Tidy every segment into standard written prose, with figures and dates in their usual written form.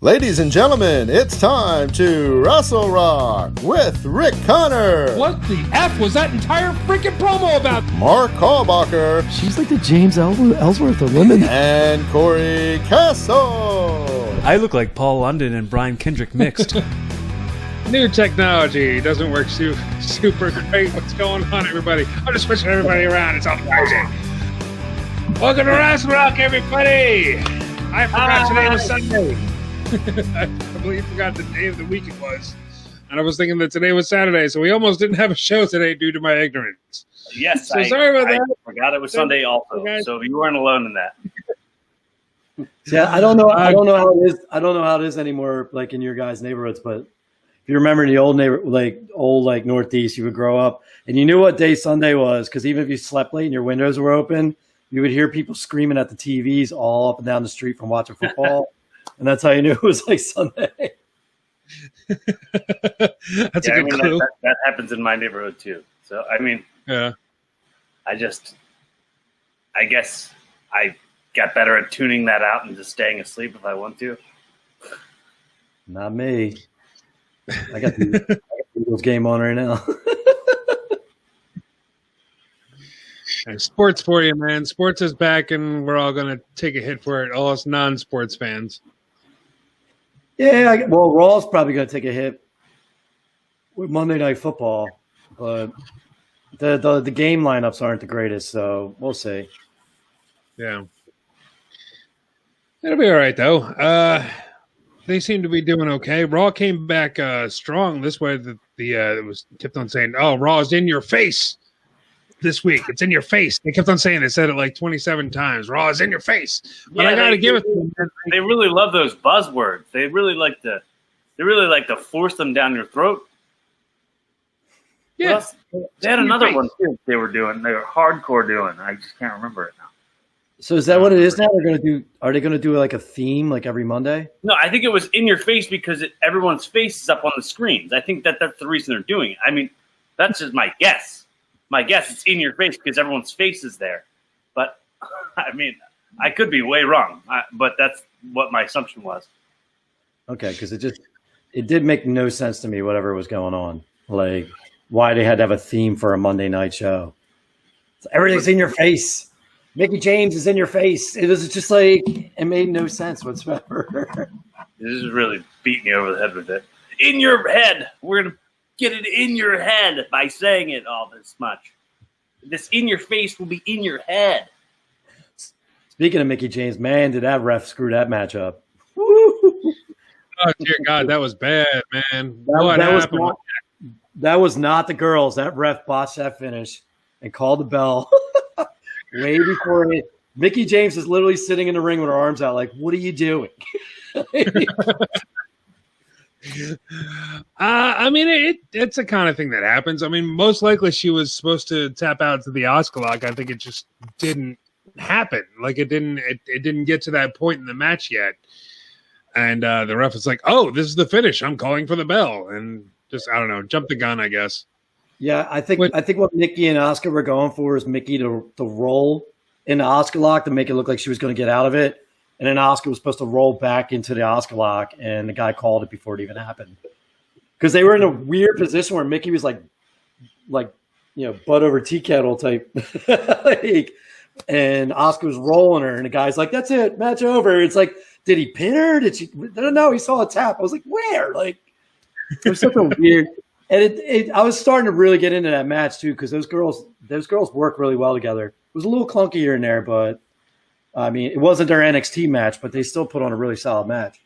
Ladies and gentlemen, it's time to Rassle Rock with Rick Connor. What the F was that entire freaking promo about? Mark Hallbacher. She's like the James Ellsworth of women. And Cory Castle. I look like Paul London and Brian Kendrick mixed. New technology doesn't work super great. What's going on, everybody? I'm just switching everybody around. It's all crazy. Welcome to Rassle Rock, everybody. I forgot today was Sunday. I completely forgot the day of the week it was. And I was thinking that today was Saturday, so we almost didn't have a show today due to my ignorance. Yes, so sorry about that. I forgot it was Sunday also, so you weren't alone in that. Yeah, I don't know how it is. I don't know how it is anymore, like in your guys' neighborhoods. But if you remember in the old Northeast, you would grow up and you knew what day Sunday was because even if you slept late and your windows were open, you would hear people screaming at the TVs all up and down the street from watching football. And that's how you knew it was like Sunday. That's a good clue. That happens in my neighborhood too. So, I mean, yeah. I guess I got better at tuning that out and just staying asleep if I want to. Not me. I got the Eagles game on right now. Sports for you, man. Sports is back, and we're all going to take a hit for it, all us non-sports fans. Yeah, Raw's probably going to take a hit with Monday Night Football, but the game lineups aren't the greatest, so we'll see. Yeah. It'll be all right, though. They seem to be doing okay. Raw came back strong this way. It was kept on saying, "Oh, Raw is in your face this week. It's in your face." They kept on saying. They said it like 27 times. Raw is in your face. But I gotta give it to them. They really love those buzzwords. They really like to force them down your throat. Yeah. They had another one too. They were hardcore doing. I just can't remember it now. So is that what it is now? Are they going to do like a theme like every Monday? No, I think it was in your face because everyone's face is up on the screens. I think that's the reason they're doing it. I mean, that's just my guess. My guess it's in your face because everyone's face is there. But I mean, I could be way wrong. But that's what my assumption was. Okay, because it did make no sense to me. Whatever was going on, like why they had to have a theme for a Monday night show. So everything's in your face. Mickey James is in your face. It was just like it made no sense whatsoever. This is really beating me over the head with it. In your head. We're gonna get it in your head by saying it all this much. This in your face will be in your head. Speaking of Mickey James, man, did that ref screw that match up? Oh dear God, that was bad, man. That was not the girls. That ref botched that finish and called the bell. Way before Mickey James is literally sitting in the ring with her arms out, like, "What are you doing?" I mean, it's the kind of thing that happens. I mean, most likely she was supposed to tap out to the Oscar lock. I think it just didn't happen. Like it didn't get to that point in the match yet. And the ref was like, "Oh, this is the finish. I'm calling for the bell," and just I don't know, jump the gun, I guess. Yeah, I think what Mickey and Oscar were going for is Mickey to roll in the Oscar lock to make it look like she was going to get out of it, and then Oscar was supposed to roll back into the Oscar lock, and the guy called it before it even happened because they were in a weird position where Mickey was like butt over tea kettle type, and Oscar was rolling her, and the guy's like, "That's it, match over." It's like, did he pin her? Did she? I don't know. He saw a tap. I was like, where? Like, it was such a weird. And I was starting to really get into that match too because those girls work really well together. It was a little clunky here and there, but I mean, it wasn't their NXT match, but they still put on a really solid match.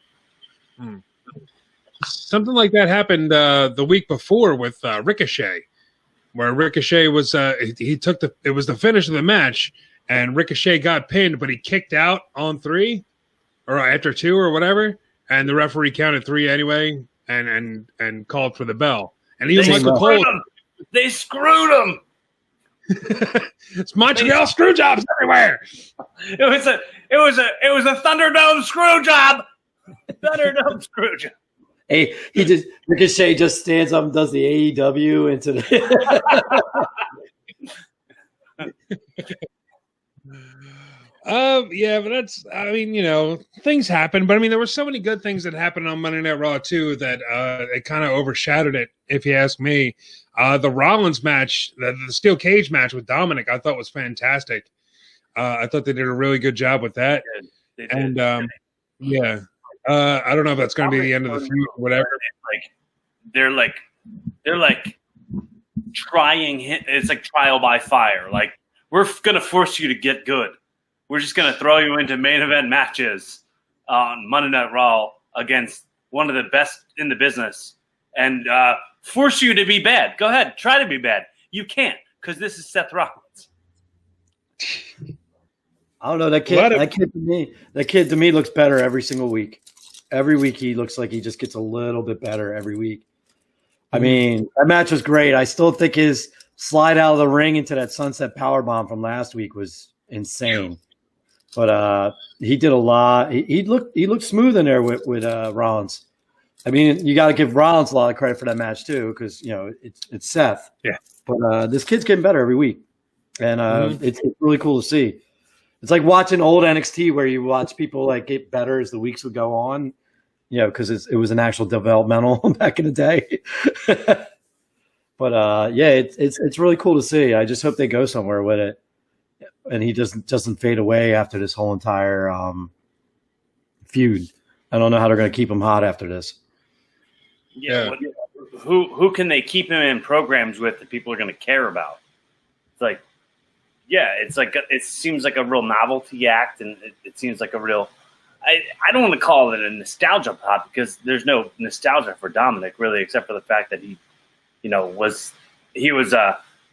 Something like that happened the week before with Ricochet, where Ricochet was it was the finish of the match, and Ricochet got pinned, but he kicked out on 3 or after 2 or whatever, and the referee counted 3 anyway, and called for the bell. And he was Michael Cole. They screwed him. It's Montreal screw jobs everywhere. It was a Thunderdome screw job. Thunderdome screw job. Hey, Ricochet just stands up and does the AEW into the. Yeah, but that's, I mean, things happen, but I mean, there were so many good things that happened on Monday Night Raw too that it kind of overshadowed it, if you ask me. The Rollins match, the steel cage match with Dominic, I thought was fantastic. I thought they did a really good job with that. They did. And yeah, I don't know if that's going to be the end of the feud or whatever. They're like trying. It's like trial by fire. Like, we're going to force you to get good. We're just going to throw you into main event matches on Monday Night Raw against one of the best in the business and force you to be bad. Go ahead. Try to be bad. You can't, because this is Seth Rollins. I don't know. That kid to me looks better every single week. Every week he looks like he just gets a little bit better every week. I mean, that match was great. I still think his slide out of the ring into that sunset powerbomb from last week was insane. But he did a lot. He looked smooth in there with Rollins. I mean, you got to give Rollins a lot of credit for that match too, because it's Seth. Yeah. But this kid's getting better every week, and it's really cool to see. It's like watching old NXT where you watch people like get better as the weeks would go on, because it was an actual developmental back in the day. But yeah, it's really cool to see. I just hope they go somewhere with it, and he doesn't fade away after this whole entire feud. I don't know how they're going to keep him hot after this. Yeah. Who can they keep him in programs with that people are going to care about? It's like, yeah, it seems like a real novelty act, and it seems like a real. I don't want to call it a nostalgia pop because there's no nostalgia for Dominic really, except for the fact that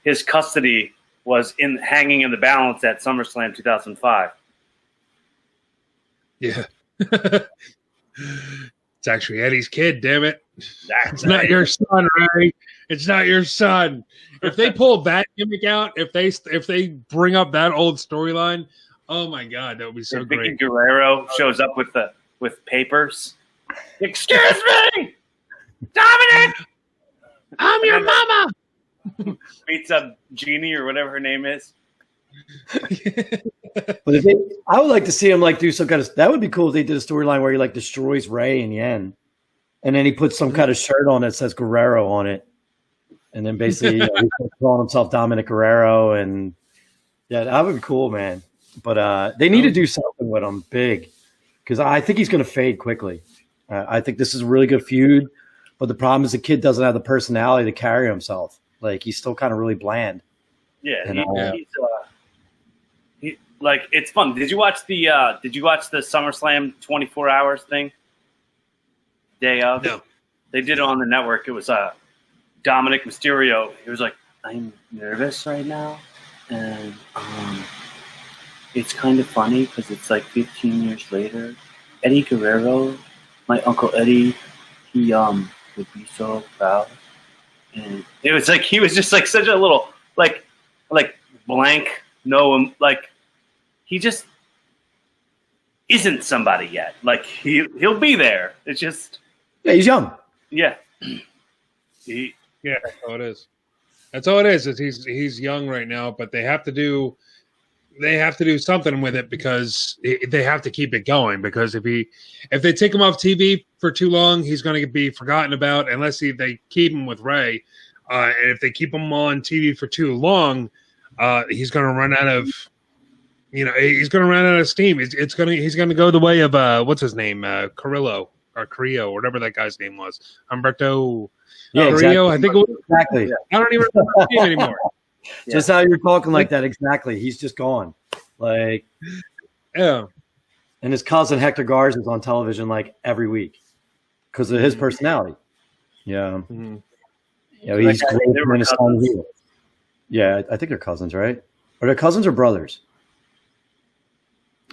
his custody was hanging in the balance at SummerSlam 2005. Yeah. It's actually Eddie's kid, damn it. It's not your son, Ray. It's not your son. If they pull that gimmick out, if they bring up that old storyline, oh my God, that would be so great. Guerrero shows up with papers. Excuse me, Dominic! I'm your mama! Beats up Jeannie or whatever her name is. But I would like to see him do some kind of. That would be cool if they did a storyline where he destroys Ray in the end, and then he puts some kind of shirt on that says Guerrero on it, and then basically he's calling himself Dominic Guerrero, and yeah, that would be cool, man. But they need to do something with him big, because I think he's going to fade quickly. I think this is a really good feud, but the problem is the kid doesn't have the personality to carry himself. He's still kind of really bland. Yeah, it's fun. Did you watch the SummerSlam 24 hours thing? Day of? No. They did it on the network. It was Dominick Mysterio. He was like, I'm nervous right now, and it's kind of funny because it's 15 years later. Eddie Guerrero, my Uncle Eddie, he would be so proud. And it was he was just such a little blank, he just isn't somebody yet. He'll be there. It's just he's young. Yeah. That's all it is. That's all it is he's young right now, but they have to do something with it because they have to keep it going, because if they take him off TV for too long, he's going to be forgotten about unless they keep him with Ray. And if they keep him on TV for too long, he's going to run out of he's going to run out of steam. He's going to go the way of what's his name, Carrillo or Carrillo, whatever that guy's name was, Humberto. Yeah, Carrillo. exactly. I think it was, exactly. I don't even remember his name anymore. Just how you're talking like that, exactly. He's just gone. Yeah. And his cousin Hector Garza is on television every week because of his personality. Yeah. Mm-hmm. He's great in his son here. Yeah, I think they're cousins, right? Are they cousins or brothers?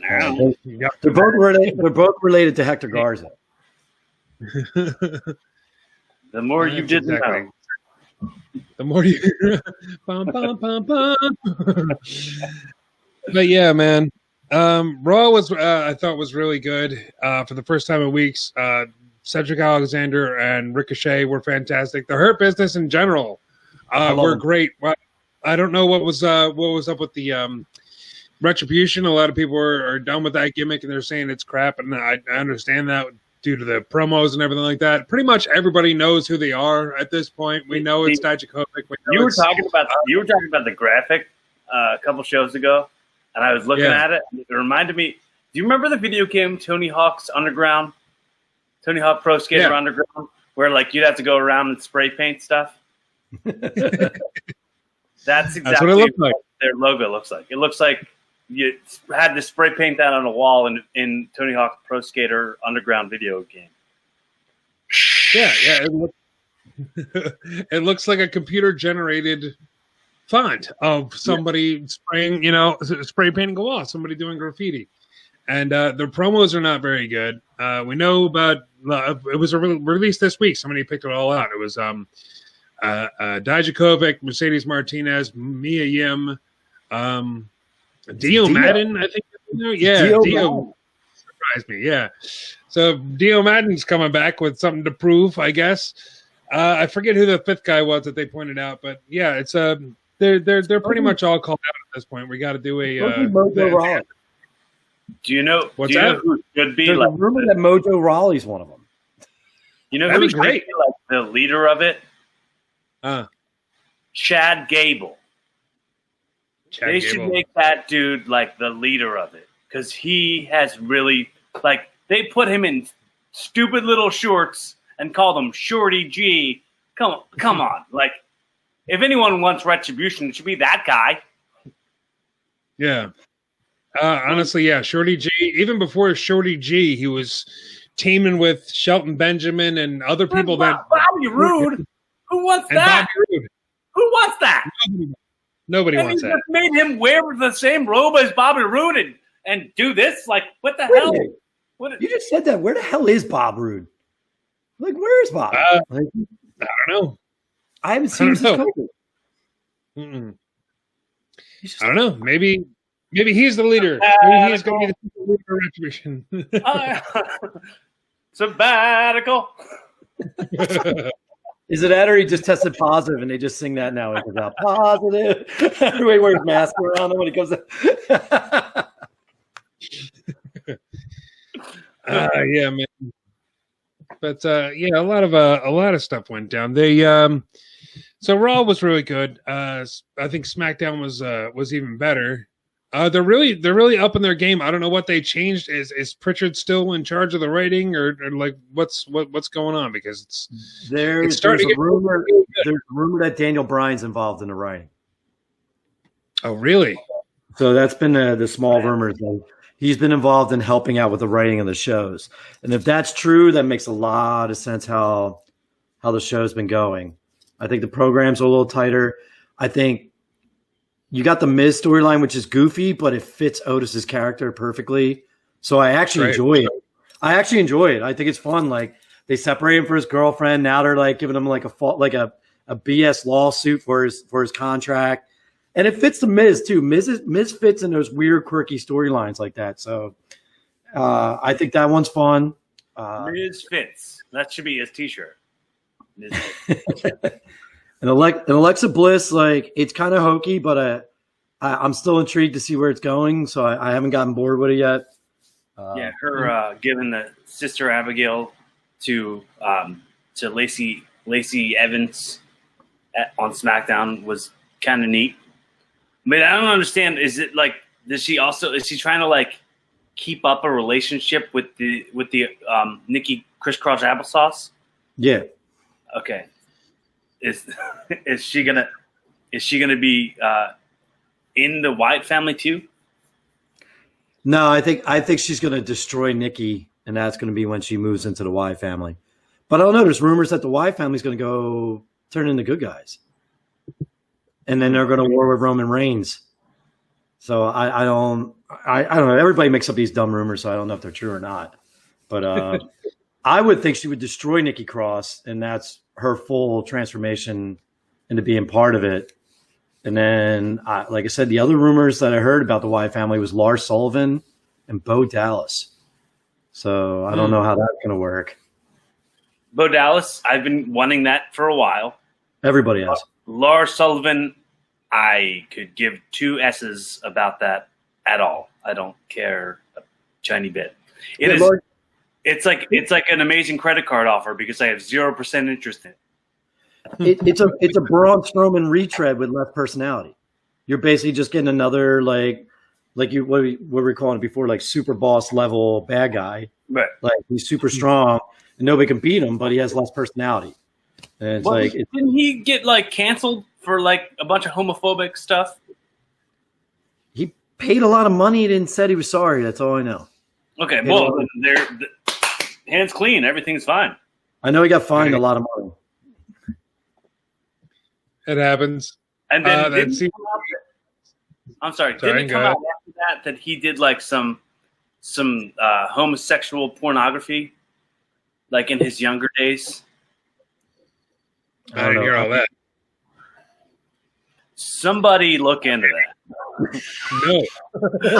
They're both related. They're both related to Hector Garza. The more you didn't know. The more you bum, bum, bum, bum. But yeah, man. Raw was I thought was really good. For the first time in weeks. Cedric Alexander and Ricochet were fantastic. The Hurt Business in general were great. I don't know what was up with the Retribution, a lot of people are done with that gimmick and they're saying it's crap, and I understand that due to the promos and everything like that. Pretty much everybody knows who they are at this point. We know it's Dijakovic. You were talking about the graphic a couple shows ago, and I was looking at it. It reminded me. Do you remember the video game Tony Hawk's Underground? Tony Hawk Pro Skater Underground, where like you'd have to go around and spray paint stuff. That's exactly what it looks like. Their logo looks like. It looks like you had to spray paint that on a wall in Tony Hawk Pro Skater Underground video game. Yeah. It looks like a computer-generated font of somebody spraying, spray painting a wall, somebody doing graffiti. And the promos are not very good. We know about it was released this week. Somebody picked it all out. It was Dijakovic, Mercedes Martinez, Mia Yim, Dio Madden, I think. Dio surprised me. Yeah, so Dio Madden's coming back with something to prove, I guess. I forget who the fifth guy was that they pointed out, but yeah, it's they're pretty much all called out at this point. We got to do a. Do you know? What's do you that? know who should be There's like? a rumor that Mojo Rawley's one of them. You know That'd who be should great. be like the leader of it? Chad Gable. They should make that dude like the leader of it because he has really like they put him in stupid little shorts and called him Shorty G. Come on, like if anyone wants retribution, it should be that guy. Yeah. Honestly, yeah, Shorty G. Even before Shorty G, he was teaming with Shelton Benjamin and other people that Bobby Roode. Who wants that? Bobby Roode. Who wants that? Nobody and wants he that. just made him wear the same robe as Bobby Roode and do this. Like, what the hell? What? You just said that. Where the hell is Bob Roode? Like, where is Bob? I don't know. I haven't seen him since COVID. I don't know. Maybe he's the leader. Maybe he's going to be the leader of Retribution. Sabbatical. Is it that or he just tested positive and they just sing that now? It goes out positive. Everybody wears masks around him when he comes out. Yeah, man. But yeah, a lot of stuff went down. They so Raw was really good. I think SmackDown was even better. They're really up in their game. I don't know what they changed. Is Pritchard still in charge of the writing, or like what's going on? Because there's a rumor that Daniel Bryan's involved in the writing. Oh, really? So that's been the small rumors. He's been involved in helping out with the writing of the shows, and if that's true, that makes a lot of sense how the show's been going. I think the programs are a little tighter. I think. You got the Miz storyline, which is goofy, but it fits Otis's character perfectly. So I actually enjoy it. I think it's fun. Like they separate him for his girlfriend. Now they're like giving him like a BS lawsuit for his contract, and it fits the Miz too. Miz fits in those weird, quirky storylines like that. So I think that one's fun. Miz fits. That should be his T-shirt. And Alexa Bliss, like it's kind of hokey, but I'm still intrigued to see where it's going. So I haven't gotten bored with it yet. Her giving the Sister Abigail to Lacey Evans on SmackDown was kind of neat. I mean, I don't understand. Is it like is she trying to like keep up a relationship with the Nikki Crisscross Applesauce? Yeah. Okay. Is she gonna be in the Wyatt family too? No, I think she's gonna destroy Nikki, and that's gonna be when she moves into the Wyatt family. But I don't know. There's rumors that the Wyatt family's gonna go turn into good guys, and then they're gonna war with Roman Reigns. So I don't know. Everybody makes up these dumb rumors, so I don't know if they're true or not. But I would think she would destroy Nikki Cross, and that's her full transformation into being part of it. And then, like I said, the other rumors that I heard about the Wyatt family was Lars Sullivan and Bo Dallas. So I don't know how that's going to work. Bo Dallas, I've been wanting that for a while. Everybody has. Lars Sullivan, I could give two S's about that at all. I don't care a tiny bit. It's like an amazing credit card offer because I have 0% interest in it. It's a Braun Strowman retread with less personality. You're basically just getting another like you what were we calling it before, like super boss level bad guy. Right. Like he's super strong and nobody can beat him, but he has less personality. And it's didn't he get like canceled for like a bunch of homophobic stuff? He paid a lot of money and said he was sorry. That's all I know. Okay, well, they're hands clean. Everything's fine. I know he got fined a lot of money. It happens. And then I'm sorry. Didn't it come out after that he did like some homosexual pornography, like in his younger days? I didn't hear all that. Somebody look into that. No,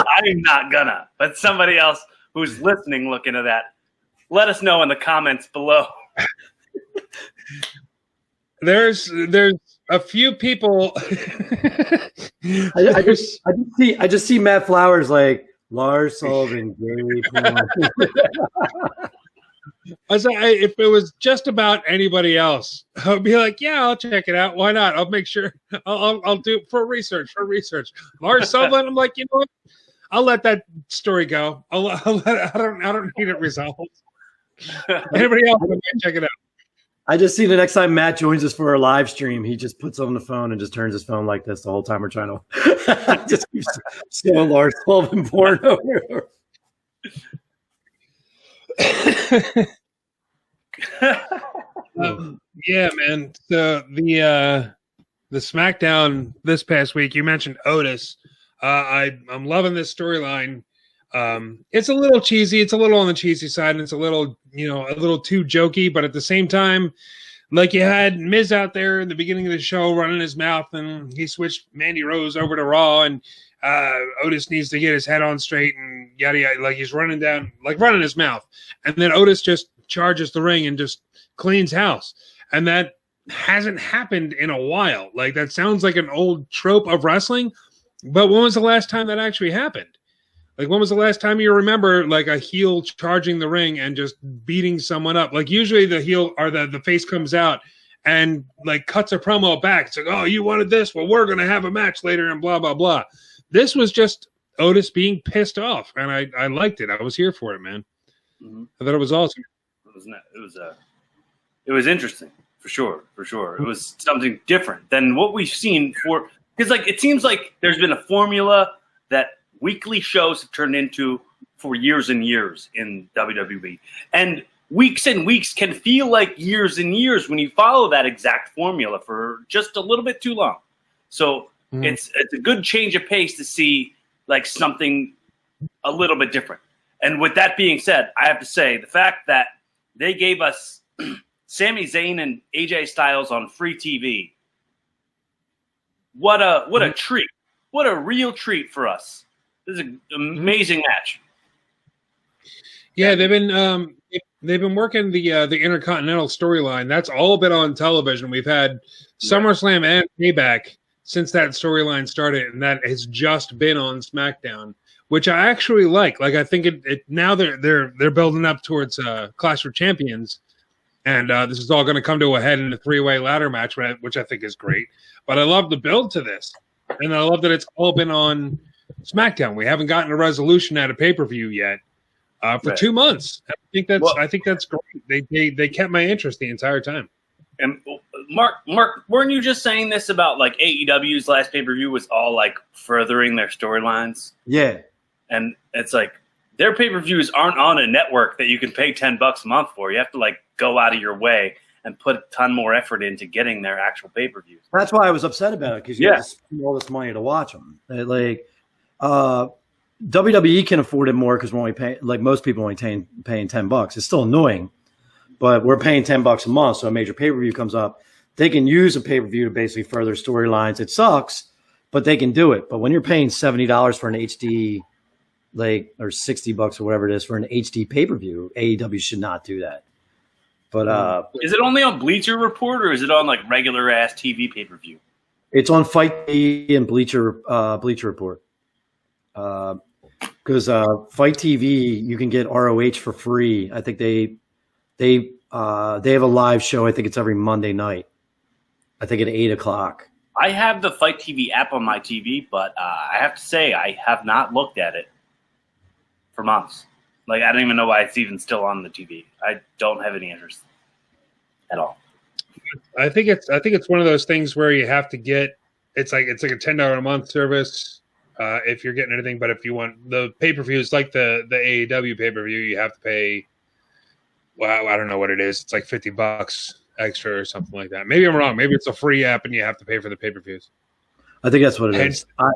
I'm not gonna. But somebody else who's listening, look into that. Let us know in the comments below. There's a few people. I just see Matt Flowers like Lars Sullivan. If it was just about anybody else, I'd be like, yeah, I'll check it out. Why not? I'll make sure. I'll do it for research. Lars Sullivan, I'm like, you know what? I'll let that story go. I don't need it resolved. Anybody else, I might check it out. I just see the next time Matt joins us for our live stream, he just puts on the phone and just turns his phone like this the whole time we're trying to just keeps showing Lars Sullivan porn over. Yeah, man. So the SmackDown this past week, you mentioned Otis. I'm loving this storyline. It's a little cheesy. It's a little on the cheesy side, and it's a little too jokey. But at the same time, like you had Miz out there in the beginning of the show running his mouth, and he switched Mandy Rose over to Raw, and Otis needs to get his head on straight and yada yada. Like he's running his mouth, and then Otis just charges the ring and just cleans house, and that hasn't happened in a while. Like that sounds like an old trope of wrestling, but when was the last time that actually happened? Like, when was the last time you remember, like, a heel charging the ring and just beating someone up? Like, usually the heel or the face comes out and, like, cuts a promo back. It's like, oh, you wanted this? Well, we're going to have a match later and blah, blah, blah. This was just Otis being pissed off, and I liked it. I was here for it, man. Mm-hmm. I thought it was awesome. It was interesting, for sure. It was something different than what we've seen because, like, it seems like there's been a formula that weekly shows have turned into for years and years in WWE. And weeks can feel like years and years when you follow that exact formula for just a little bit too long. So it's a good change of pace to see like something a little bit different. And with that being said, I have to say the fact that they gave us Sami Zayn and AJ Styles on free TV, what a treat. What a real treat for us. This is an amazing match. Yeah, they've been working the Intercontinental storyline. That's all been on television. We've had SummerSlam and Payback since that storyline started, and that has just been on SmackDown, which I actually like. Like I think it now they're building up towards Clash of Champions, and this is all going to come to a head in a 3-way ladder match, which I think is great. But I love the build to this, and I love that it's all been on SmackDown. We haven't gotten a resolution at a pay-per-view yet for 2 months. I think that's great. They kept my interest the entire time. And Mark, weren't you just saying this about like AEW's last pay-per-view was all like furthering their storylines? Yeah. And it's like their pay-per-views aren't on a network that you can pay $10 a month for. You have to like go out of your way and put a ton more effort into getting their actual pay-per-views. That's why I was upset about it, because you have to spend all this money to watch them. WWE can afford it more because we're only paying, like most people only paying $10. It's still annoying, but we're paying $10 a month. So a major pay-per-view comes up, they can use a pay-per-view to basically further storylines. It sucks, but they can do it. But when you're paying $70 for an HD, or $60 or whatever it is for an HD pay-per-view, AEW should not do that. But is it only on Bleacher Report or is it on like regular ass TV pay-per-view? It's on Fight TV and Bleacher Report. because Fight TV you can get ROH for free. I think they have a live show. I think it's every Monday night. I think at 8:00. I have the Fight TV app on my TV, but I have to say I have not looked at it for months. Like, I don't even know why it's even still on the TV. I don't have any interest at all. I think it's one of those things where you have to get it's like a $10 a month service if you're getting anything. But if you want the pay-per-views, like the AEW pay-per-view, you have to pay. Well, I don't know what it is. It's like $50 extra or something like that. Maybe I'm wrong. Maybe it's a free app and you have to pay for the pay-per-views. I think that's what it is. I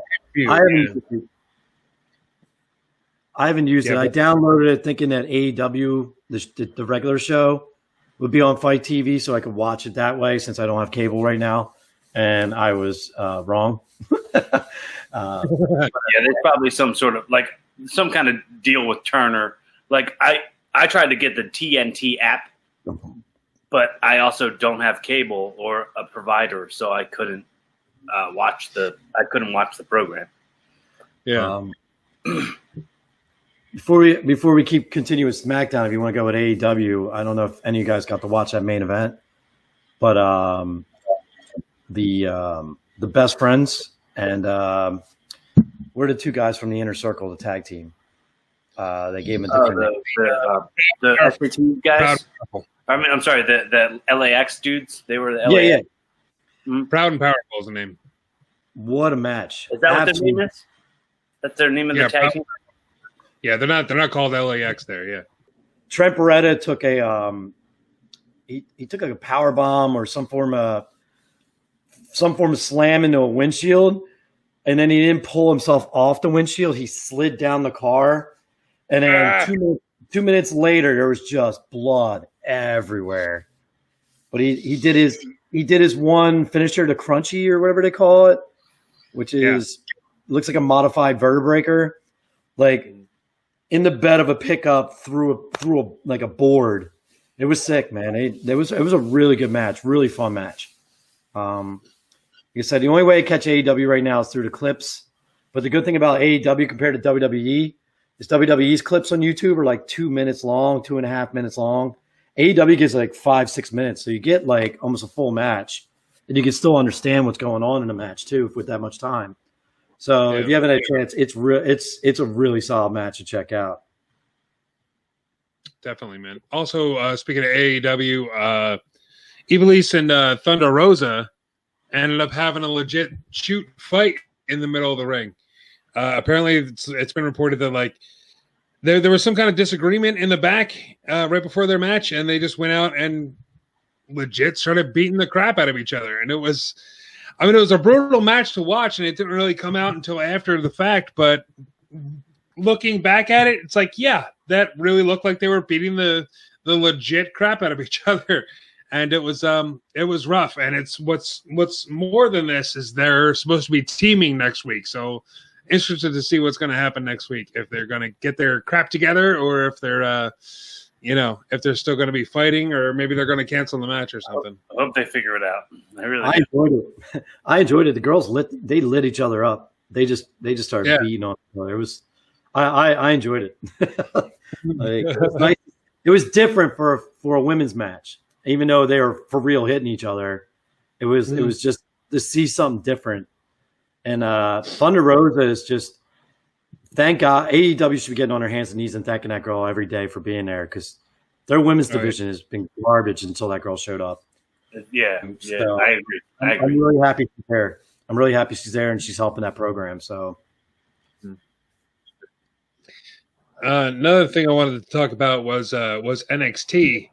haven't used it. I downloaded it thinking that AEW, the regular show, would be on Fight TV so I could watch it that way since I don't have cable right now. And I was wrong. There's probably some sort of like some kind of deal with Turner. Like I tried to get the TNT app, but I also don't have cable or a provider, so I couldn't watch the program. Yeah. Before we keep continuing with SmackDown, if you want to go with AEW, I don't know if any of you guys got to watch that main event, but the Best Friends and where are the two guys from the Inner Circle, the tag team? They gave him a different the SRT guys. I'm sorry, the LAX dudes. They were the LAX. Yeah. Mm-hmm. Proud and Powerful is the name. What a match! Is that what their name is? That's their name of the tag team. Yeah, they're not called LAX there. Yeah. Trent Beretta took a he took like a power bomb or some form of slam into a windshield, and then he didn't pull himself off the windshield. He slid down the car, and then 2 minutes later there was just blood everywhere. But he did his one finisher, the crunchy or whatever they call it, which is looks like a modified vertebreaker, like in the bed of a pickup through a board. It was sick, man. It was a really good match, really fun match. Like I said, the only way to catch AEW right now is through the clips. But the good thing about AEW compared to WWE is WWE's clips on YouTube are like 2 minutes long, 2.5 minutes long. AEW gives like 5-6 minutes, so you get like almost a full match, and you can still understand what's going on in a match too with that much time. So if you haven't had a chance, it's a really solid match to check out. Definitely, man. Also, speaking of AEW, Ivelisse and Thunder Rosa ended up having a legit shoot fight in the middle of the ring. Apparently, it's been reported that like there was some kind of disagreement in the back right before their match, and they just went out and legit started beating the crap out of each other. And it was a brutal match to watch, and it didn't really come out until after the fact. But looking back at it, it's like, yeah, that really looked like they were beating the legit crap out of each other. And it was rough. And it's what's more than this is they're supposed to be teaming next week. So interested to see what's going to happen next week, if they're going to get their crap together or if they're, if they're still going to be fighting, or maybe they're going to cancel the match or something. I hope they figure it out. I enjoyed it. The girls lit each other up. They just started beating on each other. It was, I enjoyed it. It was nice. It was different for a women's match, even though they were for real hitting each other. It was just to see something different. And Thunder Rosa is just, thank God, AEW should be getting on their hands and knees and thanking that girl every day for being there, because their women's division has been garbage until that girl showed up. Yeah, so I agree. I'm really happy she's there. I'm really happy she's there and she's helping that program. So another thing I wanted to talk about was NXT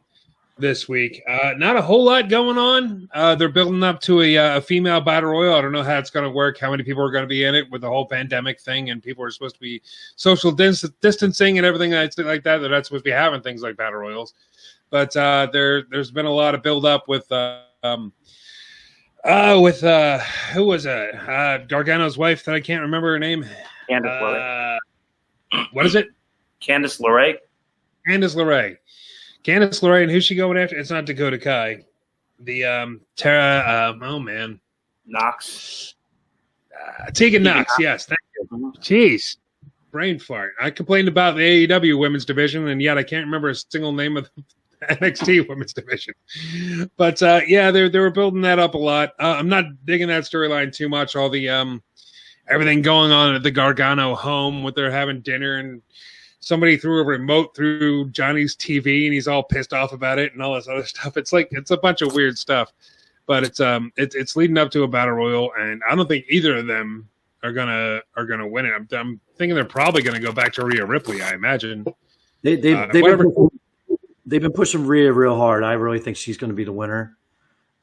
this week. Not a whole lot going on. They're building up to a female battle royal. I don't know how it's going to work, how many people are going to be in it with the whole pandemic thing, and people are supposed to be social distancing and everything like that. They're not supposed to be having things like battle royals. But there's been a lot of build up with who was it? Gargano's wife that I can't remember her name. Candice LeRae. What is it? Candice LeRae. Candice LeRae. Candice LeRae, and who's she going after? It's not Dakota Kai. The Tara. Knox. Tegan Knox. Yes, thank you. Jeez, brain fart. I complained about the AEW women's division, and yet I can't remember a single name of the NXT women's division. But yeah, they were building that up a lot. I'm not digging that storyline too much. All the everything going on at the Gargano home with their having dinner, and somebody threw a remote through Johnny's TV, and he's all pissed off about it, and all this other stuff. It's like it's a bunch of weird stuff. But it's leading up to a battle royal, and I don't think either of them are gonna win it. I'm thinking they're probably gonna go back to Rhea Ripley. I imagine they've been pushing Rhea real hard. I really think she's going to be the winner.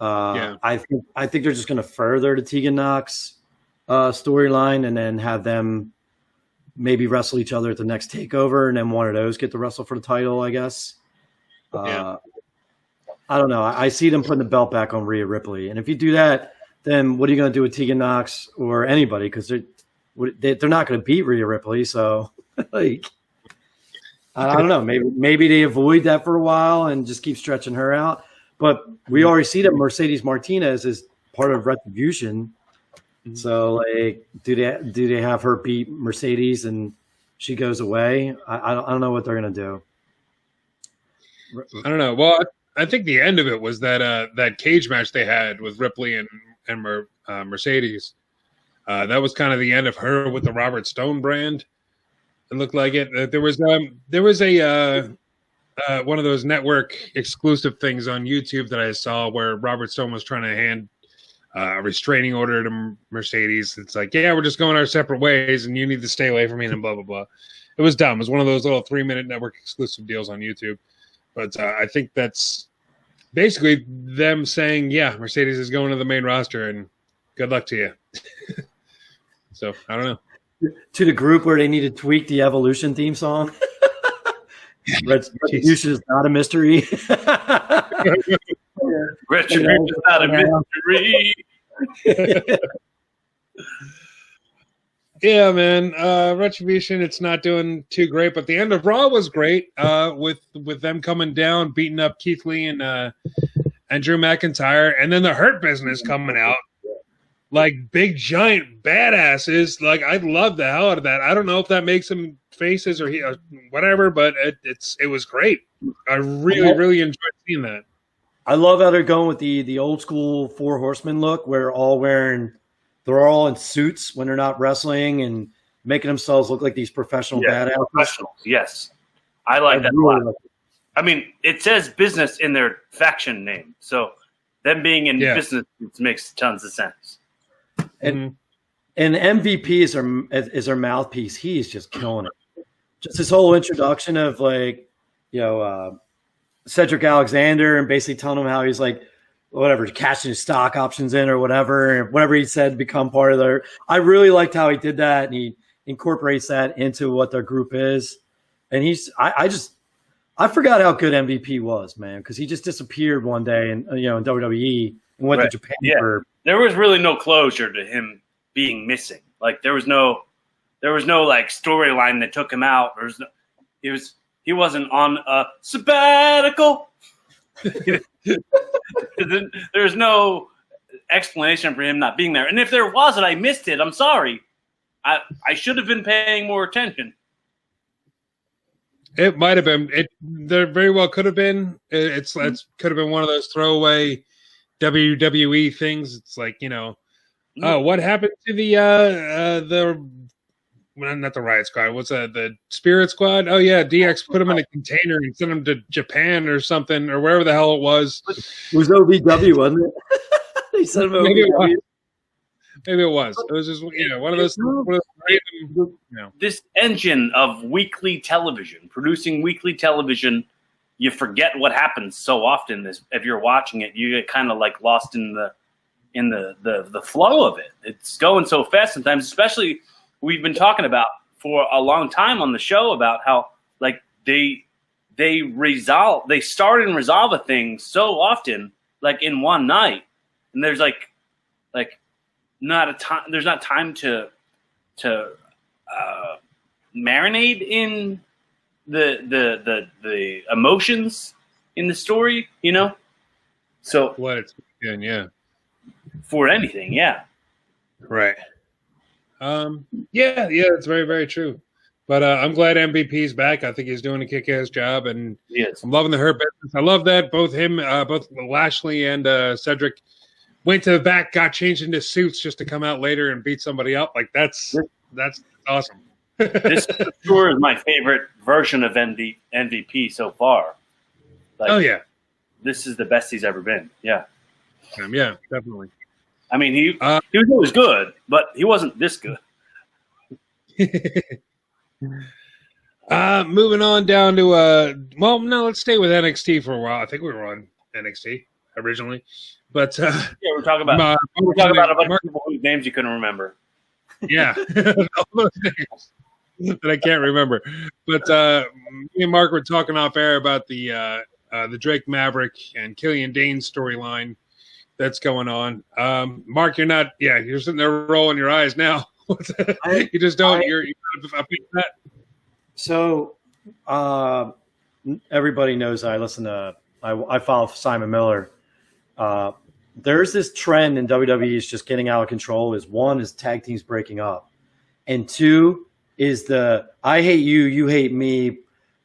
I think they're just going to further the Tegan Nox storyline, and then have them maybe wrestle each other at the next takeover, and then one of those get to wrestle for the title, I guess. I don't know. I see them putting the belt back on Rhea Ripley. And if you do that, then what are you going to do with Tegan Nox or anybody? Because they're not going to beat Rhea Ripley. So, like, I don't know. Maybe they avoid that for a while and just keep stretching her out. But we already see that Mercedes Martinez is part of Retribution. So, like, do they have her beat Mercedes and she goes away? I don't know what they're going to do. I don't know. Well, I think the end of it was that cage match they had with Ripley and Mercedes. That was kind of the end of her with the Robert Stone brand. It looked like it. There was a one of those network exclusive things on YouTube that I saw where Robert Stone was trying to hand a restraining order to Mercedes. It's like, yeah, we're just going our separate ways, and you need to stay away from me, and blah blah blah. It was dumb. It was one of those little 3-minute network exclusive deals on YouTube. But I think that's basically them saying, yeah, Mercedes is going to the main roster, and good luck to you. So, I don't know. To the group where they need to tweak the Evolution theme song. Retribution is not a mystery. Retribution is not a mystery. Yeah, man. Retribution, it's not doing too great, but the end of Raw was great. With them coming down, beating up Keith Lee and Drew McIntyre, and then the Hurt Business coming out like big giant badasses. Like, I love the hell out of that. I don't know if that makes them faces or whatever, but it was great. I really enjoyed seeing that. I love how they're going with the old school Four Horsemen look, where they're all in suits when they're not wrestling and making themselves look like these professional badasses. Professionals, yes. I like that a lot. I mean, it says business in their faction name, so them being in business makes tons of sense. And MVP is their mouthpiece. He's just killing it. Just his whole introduction of, like, Cedric Alexander, and basically telling him how he's like, whatever, cashing his stock options in or whatever he said to become part of their. I really liked how he did that, and he incorporates that into what their group is. And I forgot how good MVP was, man, because he just disappeared one day in WWE and went to Japan. Yeah. There was really no closure to him being missing. Like, there was no like storyline that took him out. He wasn't on a sabbatical. There's no explanation for him not being there. And if there was and I missed it, I'm sorry. I should have been paying more attention. It might have been. There very well could have been. It could have been one of those throwaway WWE things. It's like, oh, what happened to not the Riot Squad? What's that? The Spirit Squad? Oh yeah, DX put them in a container and sent them to Japan or something, or wherever the hell it was. It was OVW, wasn't it? They sent them OVW. Maybe it was. It was just one of those random. This engine of weekly television, producing weekly television, you forget what happens so often. If you're watching it, you get kind of like lost in the flow of it. It's going so fast sometimes, especially. We've been talking about for a long time on the show about how, like, they start and resolve a thing so often, like in one night, and there's like there's not time to marinate in the emotions in the story, So what it's been, for anything, right. Yeah, it's very, very true. But I'm glad MVP's back. I think he's doing a kick-ass job, and Yes. I'm loving the Hurt Business. I love that both Lashley and Cedric went to the back, got changed into suits just to come out later and beat somebody up. Like that's awesome. This for sure is my favorite version of MVP so far. Like, Oh yeah, this is the best he's ever been. Yeah. yeah, definitely. I mean, he was always good, but he wasn't this good. Moving on down to let's stay with NXT for a while. I think we were on NXT originally, but Yeah, we're talking about a bunch of people whose names you couldn't remember. Yeah, all those names that I can't remember. But me and Mark were talking off air about the Drake Maverick and Killian Dain storyline that's going on. Mark, you're not. Yeah, you're sitting there rolling your eyes now. You just don't. You're that. So, everybody knows I listen to. I follow Simon Miller. There's this trend in WWE is just getting out of control. One is tag teams breaking up, and two is the I hate you, you hate me,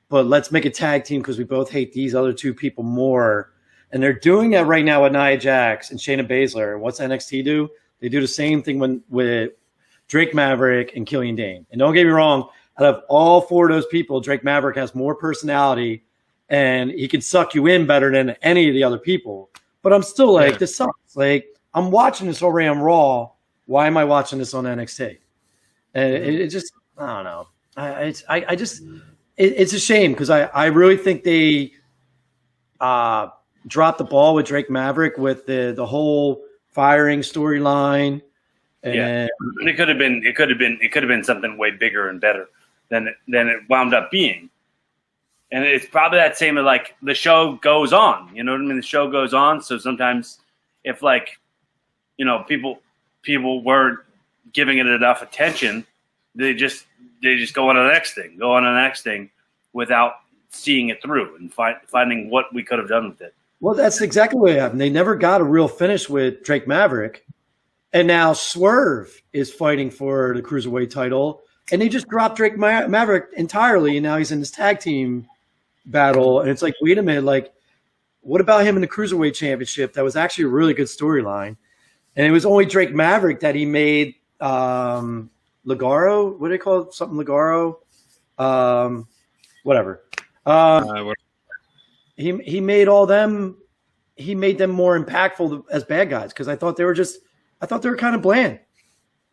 but let's make a tag team because we both hate these other two people more. And they're doing that right now with Nia Jax and Shayna Baszler. And what's NXT do? They do the same thing with Drake Maverick and Killian Dain. And don't get me wrong, out of all four of those people, Drake Maverick has more personality and he can suck you in better than any of the other people. But I'm still like, This sucks. Like, I'm watching this already on Raw. Why am I watching this on NXT? And it just, I don't know. It's a shame because I really think they dropped the ball with Drake Maverick with the whole firing storyline. And it could have been something way bigger and better than it wound up being. And it's probably that same as like the show goes on. You know what I mean? The show goes on. So sometimes if people weren't giving it enough attention, they just go on to the next thing, without seeing it through and finding what we could have done with it. Well, that's exactly what happened. They never got a real finish with Drake Maverick. And now Swerve is fighting for the Cruiserweight title. And they just dropped Drake Maverick entirely. And now he's in this tag team battle. And it's like, wait a minute. Like, what about him in the Cruiserweight Championship? That was actually a really good storyline. And it was only Drake Maverick that he made Ligaro. What do they call it? Something Ligaro? Whatever. He made all them. He made them more impactful as bad guys because I thought they were kind of bland,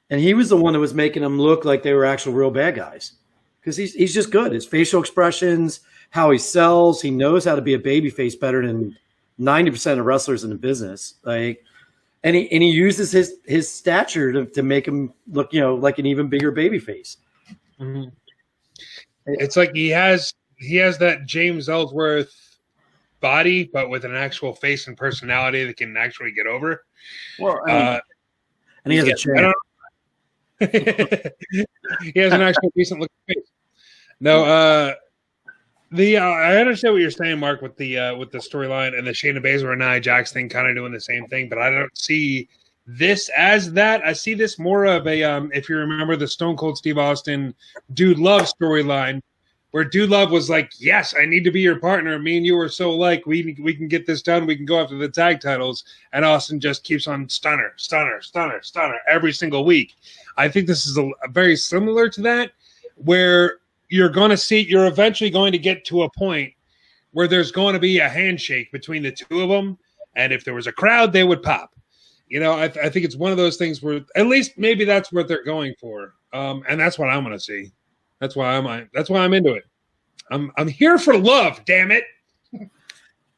and he was the one that was making them look like they were actual real bad guys because he's just good. His facial expressions, how he sells, he knows how to be a babyface better than 90% of wrestlers in the business. Like, and he uses his stature to make him look, like an even bigger babyface. Mm-hmm. It's like he has that James Ellsworth body, but with an actual face and personality that can actually get over. Well, and he has a chair. He has an actual decent looking face. No, I understand what you're saying, Mark, with the storyline and the Shayna Baszler and Nia Jax thing, kind of doing the same thing. But I don't see this as that. I see this more of a if you remember the Stone Cold Steve Austin Dude Love storyline, where Dude Love was like, yes, I need to be your partner. Me and you are so alike. We can get this done. We can go after the tag titles. And Austin just keeps on stunner every single week. I think this is a very similar to that, where you're eventually going to get to a point where there's going to be a handshake between the two of them. And if there was a crowd, they would pop. I think it's one of those things where at least maybe that's what they're going for. And that's what I'm going to see. That's why I'm into it. I'm here for love, damn it.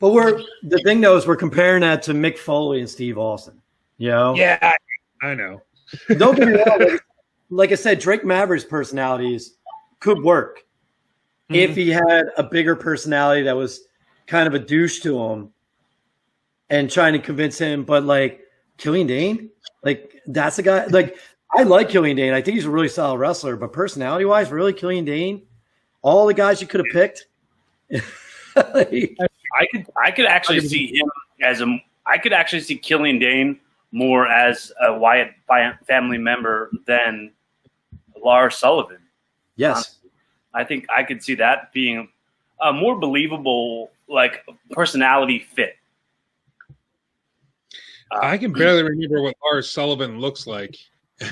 But the thing though is we're comparing that to Mick Foley and Steve Austin. Yeah, I know. Don't get me wrong. Like I said, Drake Maverick's personalities could work if he had a bigger personality that was kind of a douche to him and trying to convince him. But like Killian Dain, like that's a guy like. I like Killian Dain. I think he's a really solid wrestler, but personality-wise, really, Killian Dain, all the guys you could have picked. I could actually see him I could actually see Killian Dain more as a Wyatt family member than Lars Sullivan. Yes. I think I could see that being a more believable, like, personality fit. I can barely remember what Lars Sullivan looks like.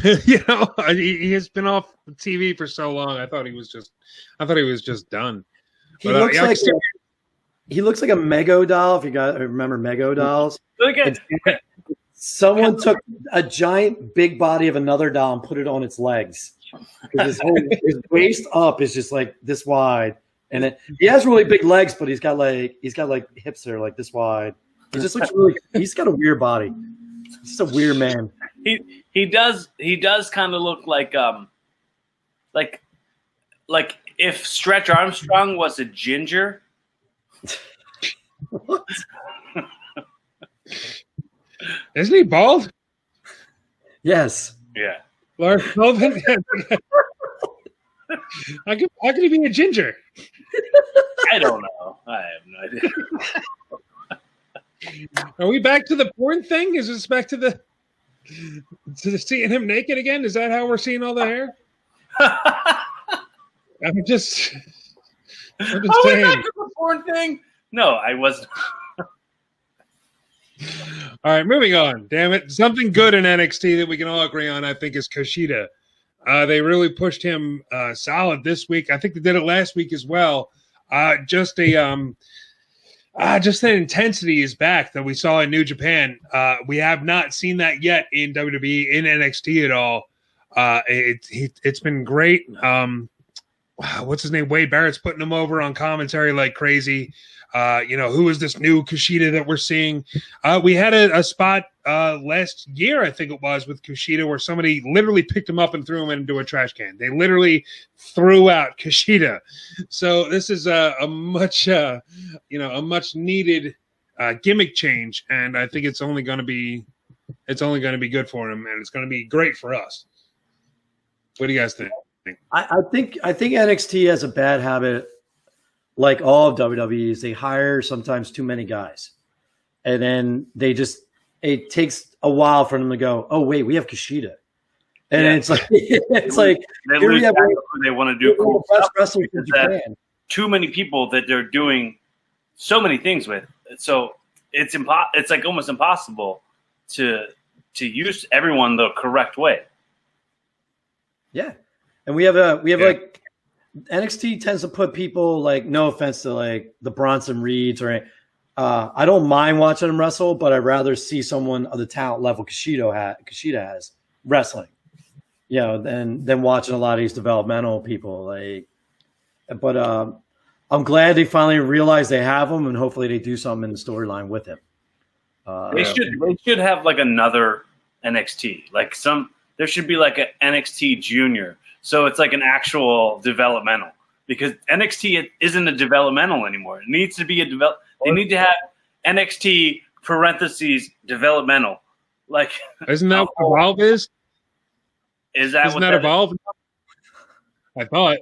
He has been off TV for so long. I thought he was just done. He looks like a Mego doll. If you guys remember Mego dolls, someone took a giant big body of another doll and put it on its legs. His waist up is just like this wide, and he has really big legs, but he's got like hips that are like this wide. He just looks he's got a weird body. He's just a weird man. He does kind of look like if Stretch Armstrong was a ginger. What? Isn't he bald? Yes. Yeah. Lars Sullivan. How could he be a ginger? I don't know. I have no idea. Are we back to the porn thing? Is this back to the seeing him naked again? Is that how we're seeing all the hair? I'm just saying. We back to the porn thing? No, I wasn't. All right, moving on. Damn it. Something good in NXT that we can all agree on, I think, is Kushida. They really pushed him solid this week. I think they did it last week as well. Just an intensity is back that we saw in New Japan. We have not seen that yet in WWE, in NXT at all. It's been great. What's his name? Wade Barrett's putting him over on commentary like crazy. Who is this new Kushida that we're seeing? We had a spot last year, I think it was, with Kushida where somebody literally picked him up and threw him into a trash can. They literally threw out Kushida. So this is a much needed gimmick change, and I think it's only going to be good for him, and it's going to be great for us. What do you guys think? I think NXT has a bad habit, like all of WWE's. They hire sometimes too many guys, and then it takes a while for them to go, oh wait, we have Kushida, and it's like they lose who they want to do cool stuff wrestling in Japan. Too many people that they're doing so many things with, so it's like almost impossible to use everyone the correct way. Yeah. And we have like NXT tends to put people, like, no offense to like the Bronson Reeds or I don't mind watching them wrestle, but I'd rather see someone of the talent level Kushida has wrestling, than watching a lot of these developmental people. But I'm glad they finally realized they have him, and hopefully they do something in the storyline with him. They should have like another NXT, there should be like an NXT Junior. So it's like an actual developmental, because NXT isn't a developmental anymore. It needs to be They need to have NXT parentheses developmental. Like, isn't that what Evolve is? Is that isn't that Evolve? I thought.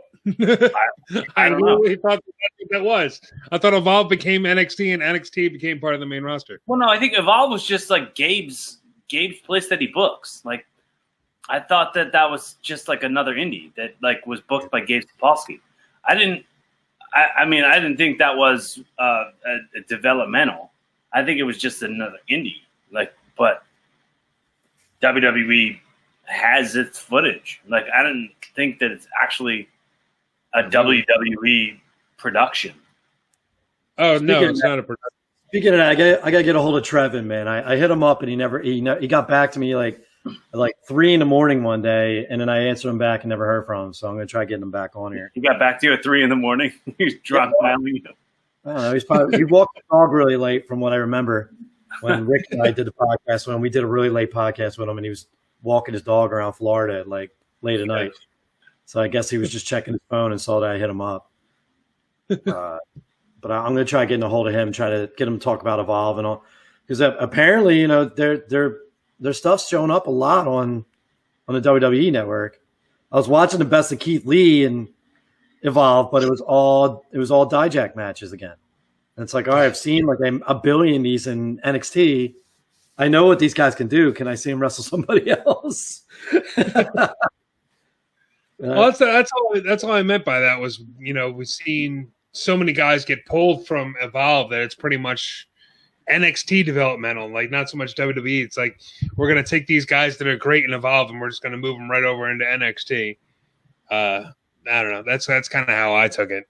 I really thought that's what that was. I thought Evolve became NXT and NXT became part of the main roster. Well, no, I think Evolve was just like Gabe's place that he books. Like, I thought that was just like another indie that like was booked by Gabe Sapolsky. I didn't think that was a developmental. I think it was just another indie. Like, but WWE has its footage. Like, I didn't think that it's actually a WWE production. Oh, no, it's not a production. Speaking of that, I gotta get a hold of Trevin, man. I hit him up and he got back to me like 3 a.m. one day, and then I answered him back and never heard from him. So I'm gonna try getting him back on here. He got back to you at 3 a.m. He's drunk dialing you. I don't know. He walked the dog really late, from what I remember. When Rick and I did the podcast, when we did a really late podcast with him, and he was walking his dog around Florida at like late at night. So I guess he was just checking his phone and saw that I hit him up. But I'm going to try getting a hold of him, try to get him to talk about Evolve and all, because apparently, their stuff's showing up a lot on the WWE network. I was watching the Best of Keith Lee and Evolve, but it was all Dijak matches again. And it's like, all right, I've seen like a billion of these in NXT. I know what these guys can do. Can I see them wrestle somebody else? Well, that's all I meant by that was, we've seen so many guys get pulled from Evolve that it's pretty much NXT developmental, like not so much WWE. It's like we're going to take these guys that are great in Evolve and we're just going to move them right over into NXT. I don't know. That's kind of how I took it.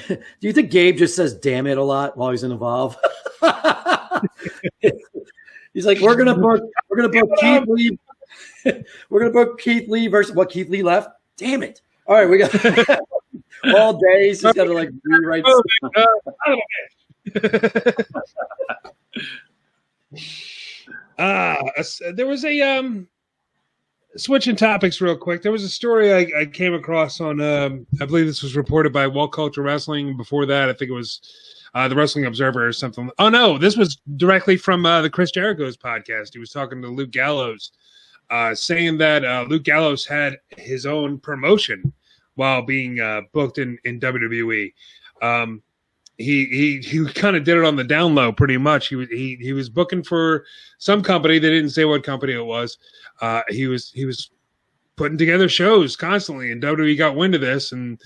Do you think Gabe just says "damn it" a lot while he's in Evolve? He's like, we're gonna book Keith Lee. We're gonna book Keith Lee versus what? Keith Lee left. Damn it! All right, we got all day. He's got to like rewrite. There was a switching topics real quick. There was a story I came across on. I believe this was reported by Wall Culture Wrestling. Before that, I think it was the Wrestling Observer or something. Oh no, this was directly from the Chris Jericho's podcast. He was talking to Luke Gallows, saying that Luke Gallows had his own promotion while being booked in WWE. He kind of did it on the down low, pretty much. He was booking for some company. They didn't say what company it was. He was putting together shows constantly, and WWE got wind of this, and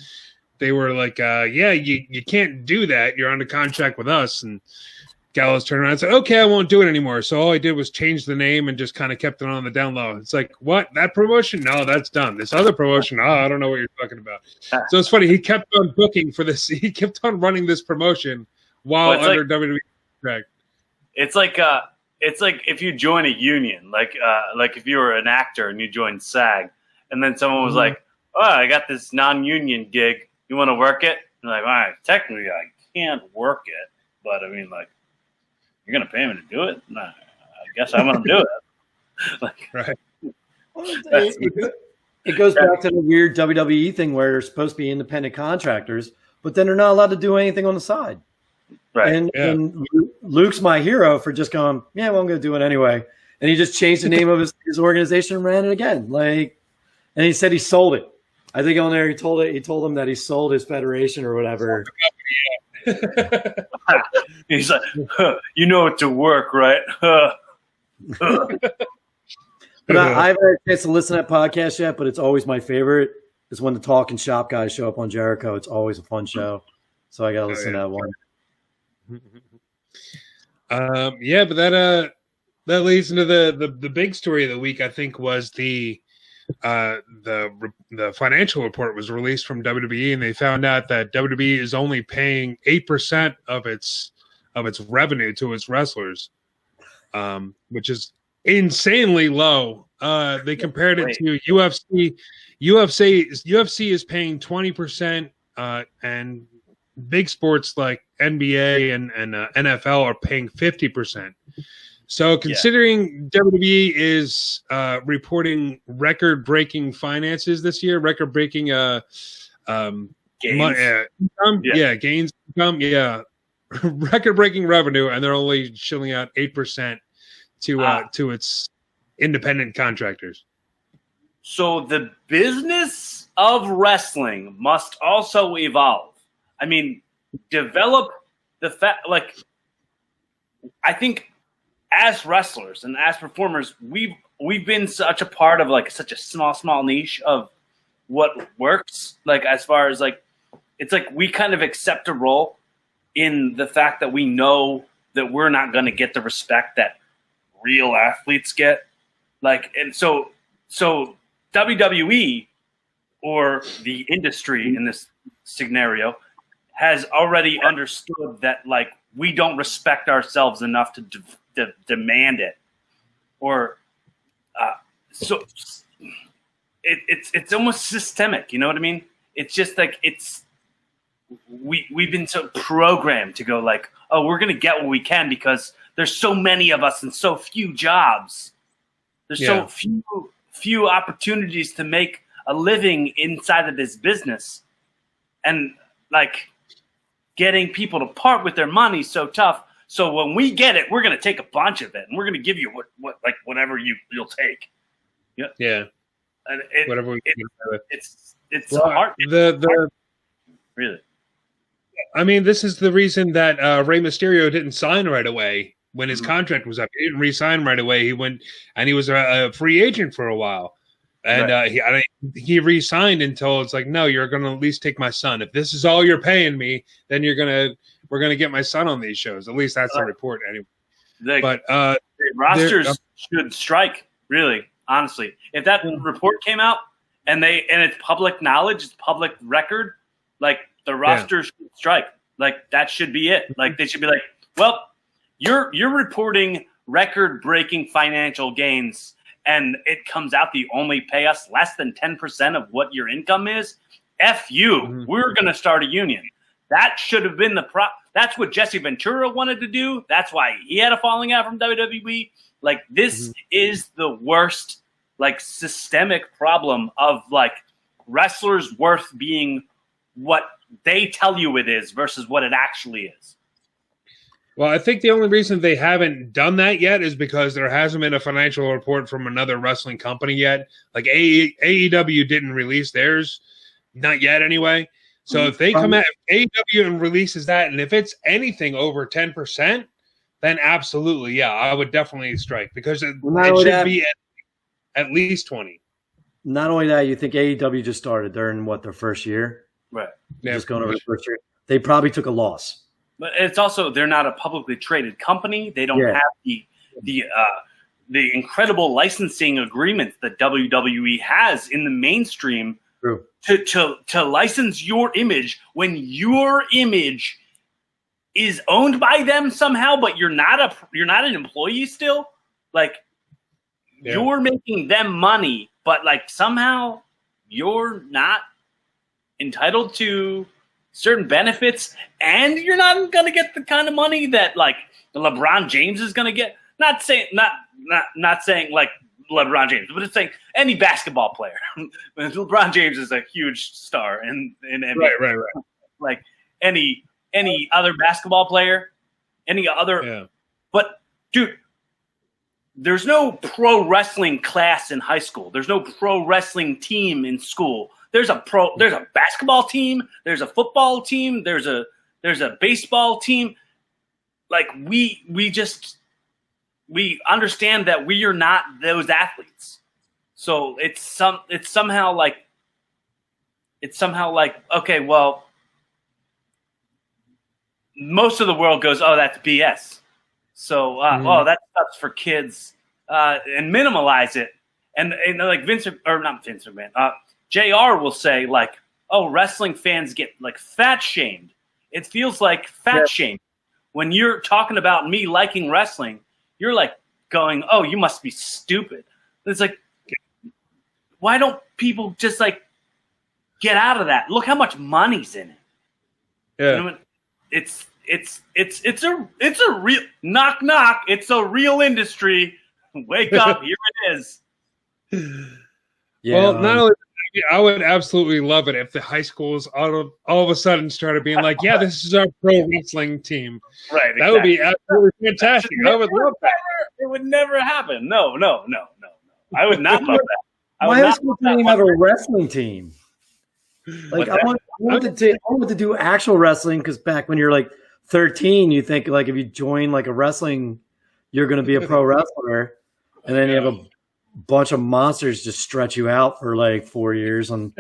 they were like, "Yeah, you can't do that. You're under contract with us." And Gallows turned around and said, "Okay, I won't do it anymore." So all I did was change the name and just kind of kept it on the down low. It's like, what? That promotion? No, that's done. This other promotion? I don't know what you're talking about. So it's funny. He kept on booking for this. He kept on running this promotion while under WWE contract. It's like if you join a union, like if you were an actor and you joined SAG, and then someone was like, "Oh, I got this non-union gig. You want to work it?" And like, all right, technically I can't work it, but I mean, like, you're gonna pay me to do it? Nah, I guess I'm gonna do it. Like, right. It goes back to the weird WWE thing where they're supposed to be independent contractors, but then they're not allowed to do anything on the side. right. And Luke's my hero for just going, yeah, well, I'm going to do it anyway. And he just changed the name of his organization and ran it again. Like, and he said he sold it. I think on there he told them that he sold his federation or whatever. He's like, you know it to work, right? But I haven't had a chance to listen to that podcast yet, but it's always my favorite is when the Talking Shop guys show up on Jericho. It's always a fun show. So I got to listen to that one. Yeah, but that leads into the big story of the week. I think was the financial report was released from WWE, and they found out that WWE is only paying 8% of its revenue to its wrestlers, which is insanely low. They compared it to UFC. UFC is paying 20%, and big sports like NBA and NFL are paying 50%. So considering WWE is reporting record-breaking finances this year, record-breaking gains income, record-breaking revenue, and they're only shilling out 8% to its independent contractors. So the business of wrestling must also evolve. I mean, develop the fact. Like, I think as wrestlers and as performers, we've been such a part of like such a small niche of what works. Like, as far as like, it's like we kind of accept a role in the fact that we know that we're not going to get the respect that real athletes get. Like, and so WWE or the industry in this scenario has already understood that like we don't respect ourselves enough to demand it, or so it's almost systemic. You know what I mean? It's just like we've been so programmed to go like, oh, we're gonna get what we can because there's so many of us and so few jobs. There's so few opportunities to make a living inside of this business, and like getting people to part with their money is so tough. So when we get it, we're going to take a bunch of it, and we're going to give you whatever you'll take. Yeah, yeah. And whatever we can it's hard. Really. I mean, this is the reason that Rey Mysterio didn't sign right away when his contract was up. He didn't re-sign right away. He went and he was a free agent for a while. And he re-signed until it's like, no, you're going to at least take my son. If this is all you're paying me, then we're going to get my son on these shows. At least that's the report anyway. But the rosters should strike, really, honestly. If that report came out and it's public knowledge, it's public record, like the rosters should strike. Like that should be it. Like they should be like, well, you're reporting record-breaking financial gains, and it comes out that you only pay us less than 10% of what your income is. F you. We're going to start a union. That should have been that's what Jesse Ventura wanted to do. That's why he had a falling out from WWE. Like this is the worst, like systemic problem of like wrestlers worth being what they tell you it is versus what it actually is. Well, I think the only reason they haven't done that yet is because there hasn't been a financial report from another wrestling company yet. Like AEW didn't release theirs, not yet anyway. So if they come out, if AEW and releases that, and if it's anything over 10%, then absolutely, yeah, I would definitely strike because it should be at least 20. Not only that, you think AEW just started during their first year? Right. Just going over the first year. They probably took a loss. But it's also they're not a publicly traded company. They don't have the incredible licensing agreements that WWE has in the mainstream to license your image when your image is owned by them somehow, but you're not an employee still. Like you're making them money, but like somehow you're not entitled to certain benefits, and you're not going to get the kind of money that like LeBron James is going to get. Not saying like LeBron James, but it's saying any basketball player. LeBron James is a huge star in NBA. Right. Like any other basketball player, any other. Yeah. But dude, there's no pro wrestling class in high school. There's no pro wrestling team in school. There's a basketball team, there's a football team, there's a baseball team. Like we understand that we are not those athletes. So it's somehow like okay, well, most of the world goes, oh, that's BS. So that stuff's for kids, and minimalize it. And like JR will say, like, oh, wrestling fans get, like, fat shamed. It feels like fat shame. When you're talking about me liking wrestling, you're, like, going, oh, you must be stupid. It's like, why don't people just, like, get out of that? Look how much money's in it. Yeah. You know, it's a real knock. It's a real industry. Wake up. Here it is. Yeah, well, not only I would absolutely love it if the high schools all of a sudden started being like, yeah, this is our pro wrestling team. Right. That would be absolutely fantastic. I would love that. It would never happen. No. I would not love that. My high school team have a wrestling team. Like I wanted to do actual wrestling because back when you're like 13, you think like if you join like a wrestling, you're going to be a pro wrestler, and then you have a bunch of monsters just stretch you out for like 4 years on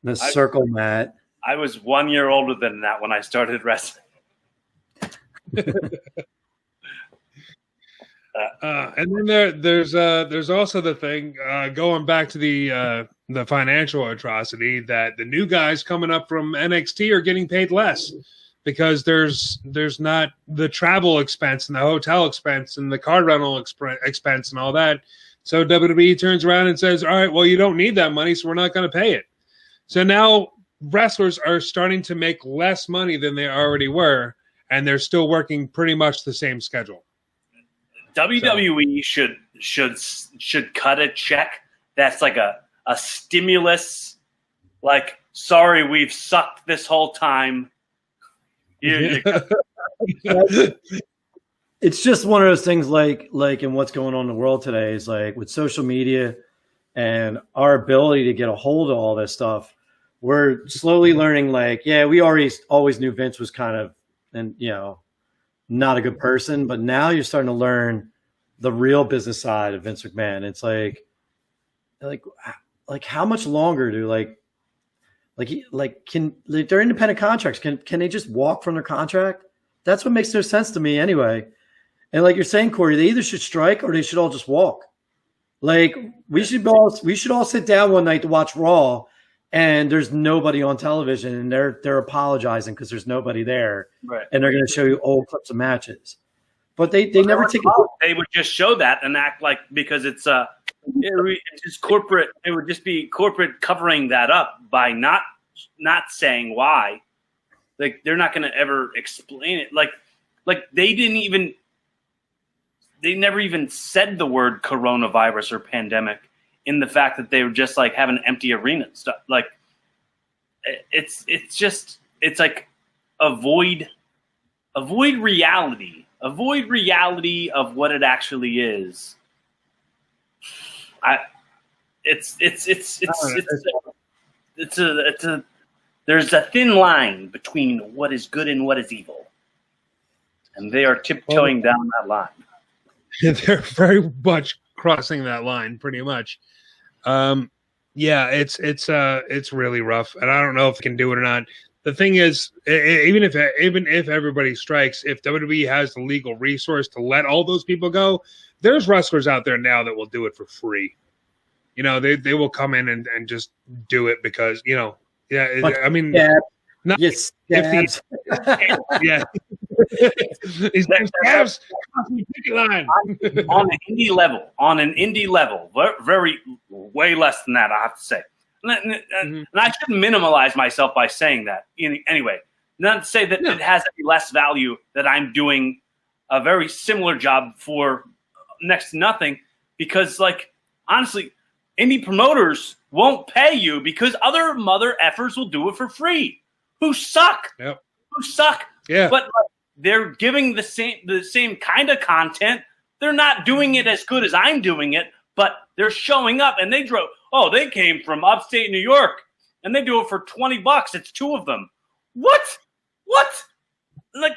the circle mat. I was 1 year older than that when I started wrestling. And then there's also the thing going back to the financial atrocity that the new guys coming up from NXT are getting paid less because there's not the travel expense and the hotel expense and the car rental expense and all that. So WWE turns around and says, all right, well, you don't need that money, so we're not going to pay it. So now wrestlers are starting to make less money than they already were, and they're still working pretty much the same schedule. WWE should cut a check that's like a stimulus, like, sorry, we've sucked this whole time. It's just one of those things like in what's going on in the world today is like with social media and our ability to get a hold of all this stuff, we're slowly learning like, yeah, we always knew Vince was kind of, and not a good person, but now you're starting to learn the real business side of Vince McMahon. It's like like how much longer do they're independent contracts? Can they just walk from their contract? That's what makes no sense to me anyway. And like you're saying, Cory, they either should strike or they should all just walk. Like we should all sit down one night to watch Raw, and there's nobody on television, and they're apologizing because there's nobody there, right? And they're going to show you old clips of matches, but they never take it. They would just show that and act like because it's just corporate. It would just be corporate covering that up by not saying why. Like they're not going to ever explain it. Like they never even said the word coronavirus or pandemic in the fact that they were just like have an empty arena stuff. Like it's like avoid reality of what it actually is. There's a thin line between what is good and what is evil, and they are tiptoeing down that line. They're very much crossing that line, pretty much. Yeah, it's really rough, and I don't know if they can do it or not. The thing is, even if everybody strikes, if WWE has the legal resource to let all those people go, there's wrestlers out there now that will do it for free. You know, they will come in and just do it because, you know, I mean, not yes, if yeah. These scabs line on an indie level, very way less than that, I have to say. And I shouldn't minimalize myself by saying that. Anyway, not to say that it has any less value that I'm doing a very similar job for next to nothing, because, like, honestly, indie promoters won't pay you because other mother effers will do it for free. Who suck? Yep. Who suck? Yeah. But they're giving the same kind of content. They're not doing it as good as I'm doing it, but they're showing up, and they came from upstate New York, and they do it for $20. It's two of them. What? Like,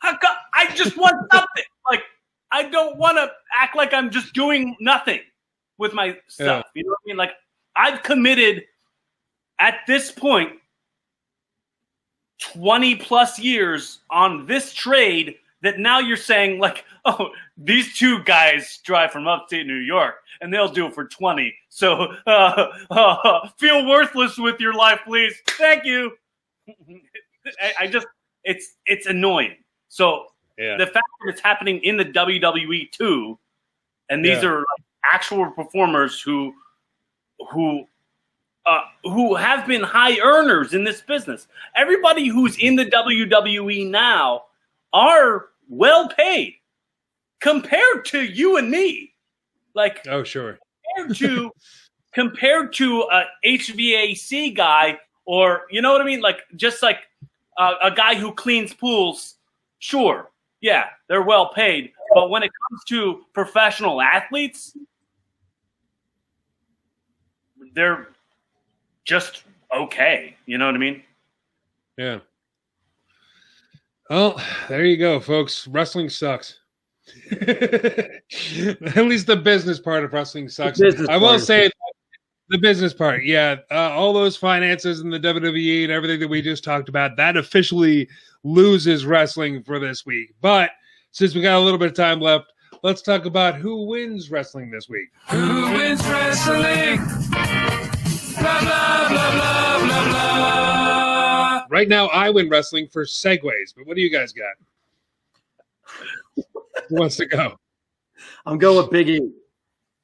I just want something. Like, I don't want to act like I'm just doing nothing with my stuff. Yeah. You know what I mean? Like, I've committed at this point 20 plus years on this trade that now you're saying, like, oh, these two guys drive from upstate New York and they'll do it for 20. So feel worthless with your life, please. Thank you. It's annoying. So the fact that it's happening in the WWE too, and these are like actual performers who have been high earners in this business. Everybody who's in the WWE now are well paid compared to you and me. Like, oh, sure. compared to a HVAC guy, or, you know what I mean? Like, just like a guy who cleans pools. Sure. Yeah, they're well paid. But when it comes to professional athletes, they're just okay. You know what I mean? Yeah. Well, there you go, folks. Wrestling sucks. At least the business part of wrestling sucks. I will say the business part. Yeah. All those finances in the WWE and everything that we just talked about, that officially loses wrestling for this week. But since we got a little bit of time left, let's talk about who wins wrestling this week. Who wins wrestling? Blah, blah, blah, blah, blah, blah. Right now, I win wrestling for segues, but what do you guys got? Who wants to go? I'm going with Big E.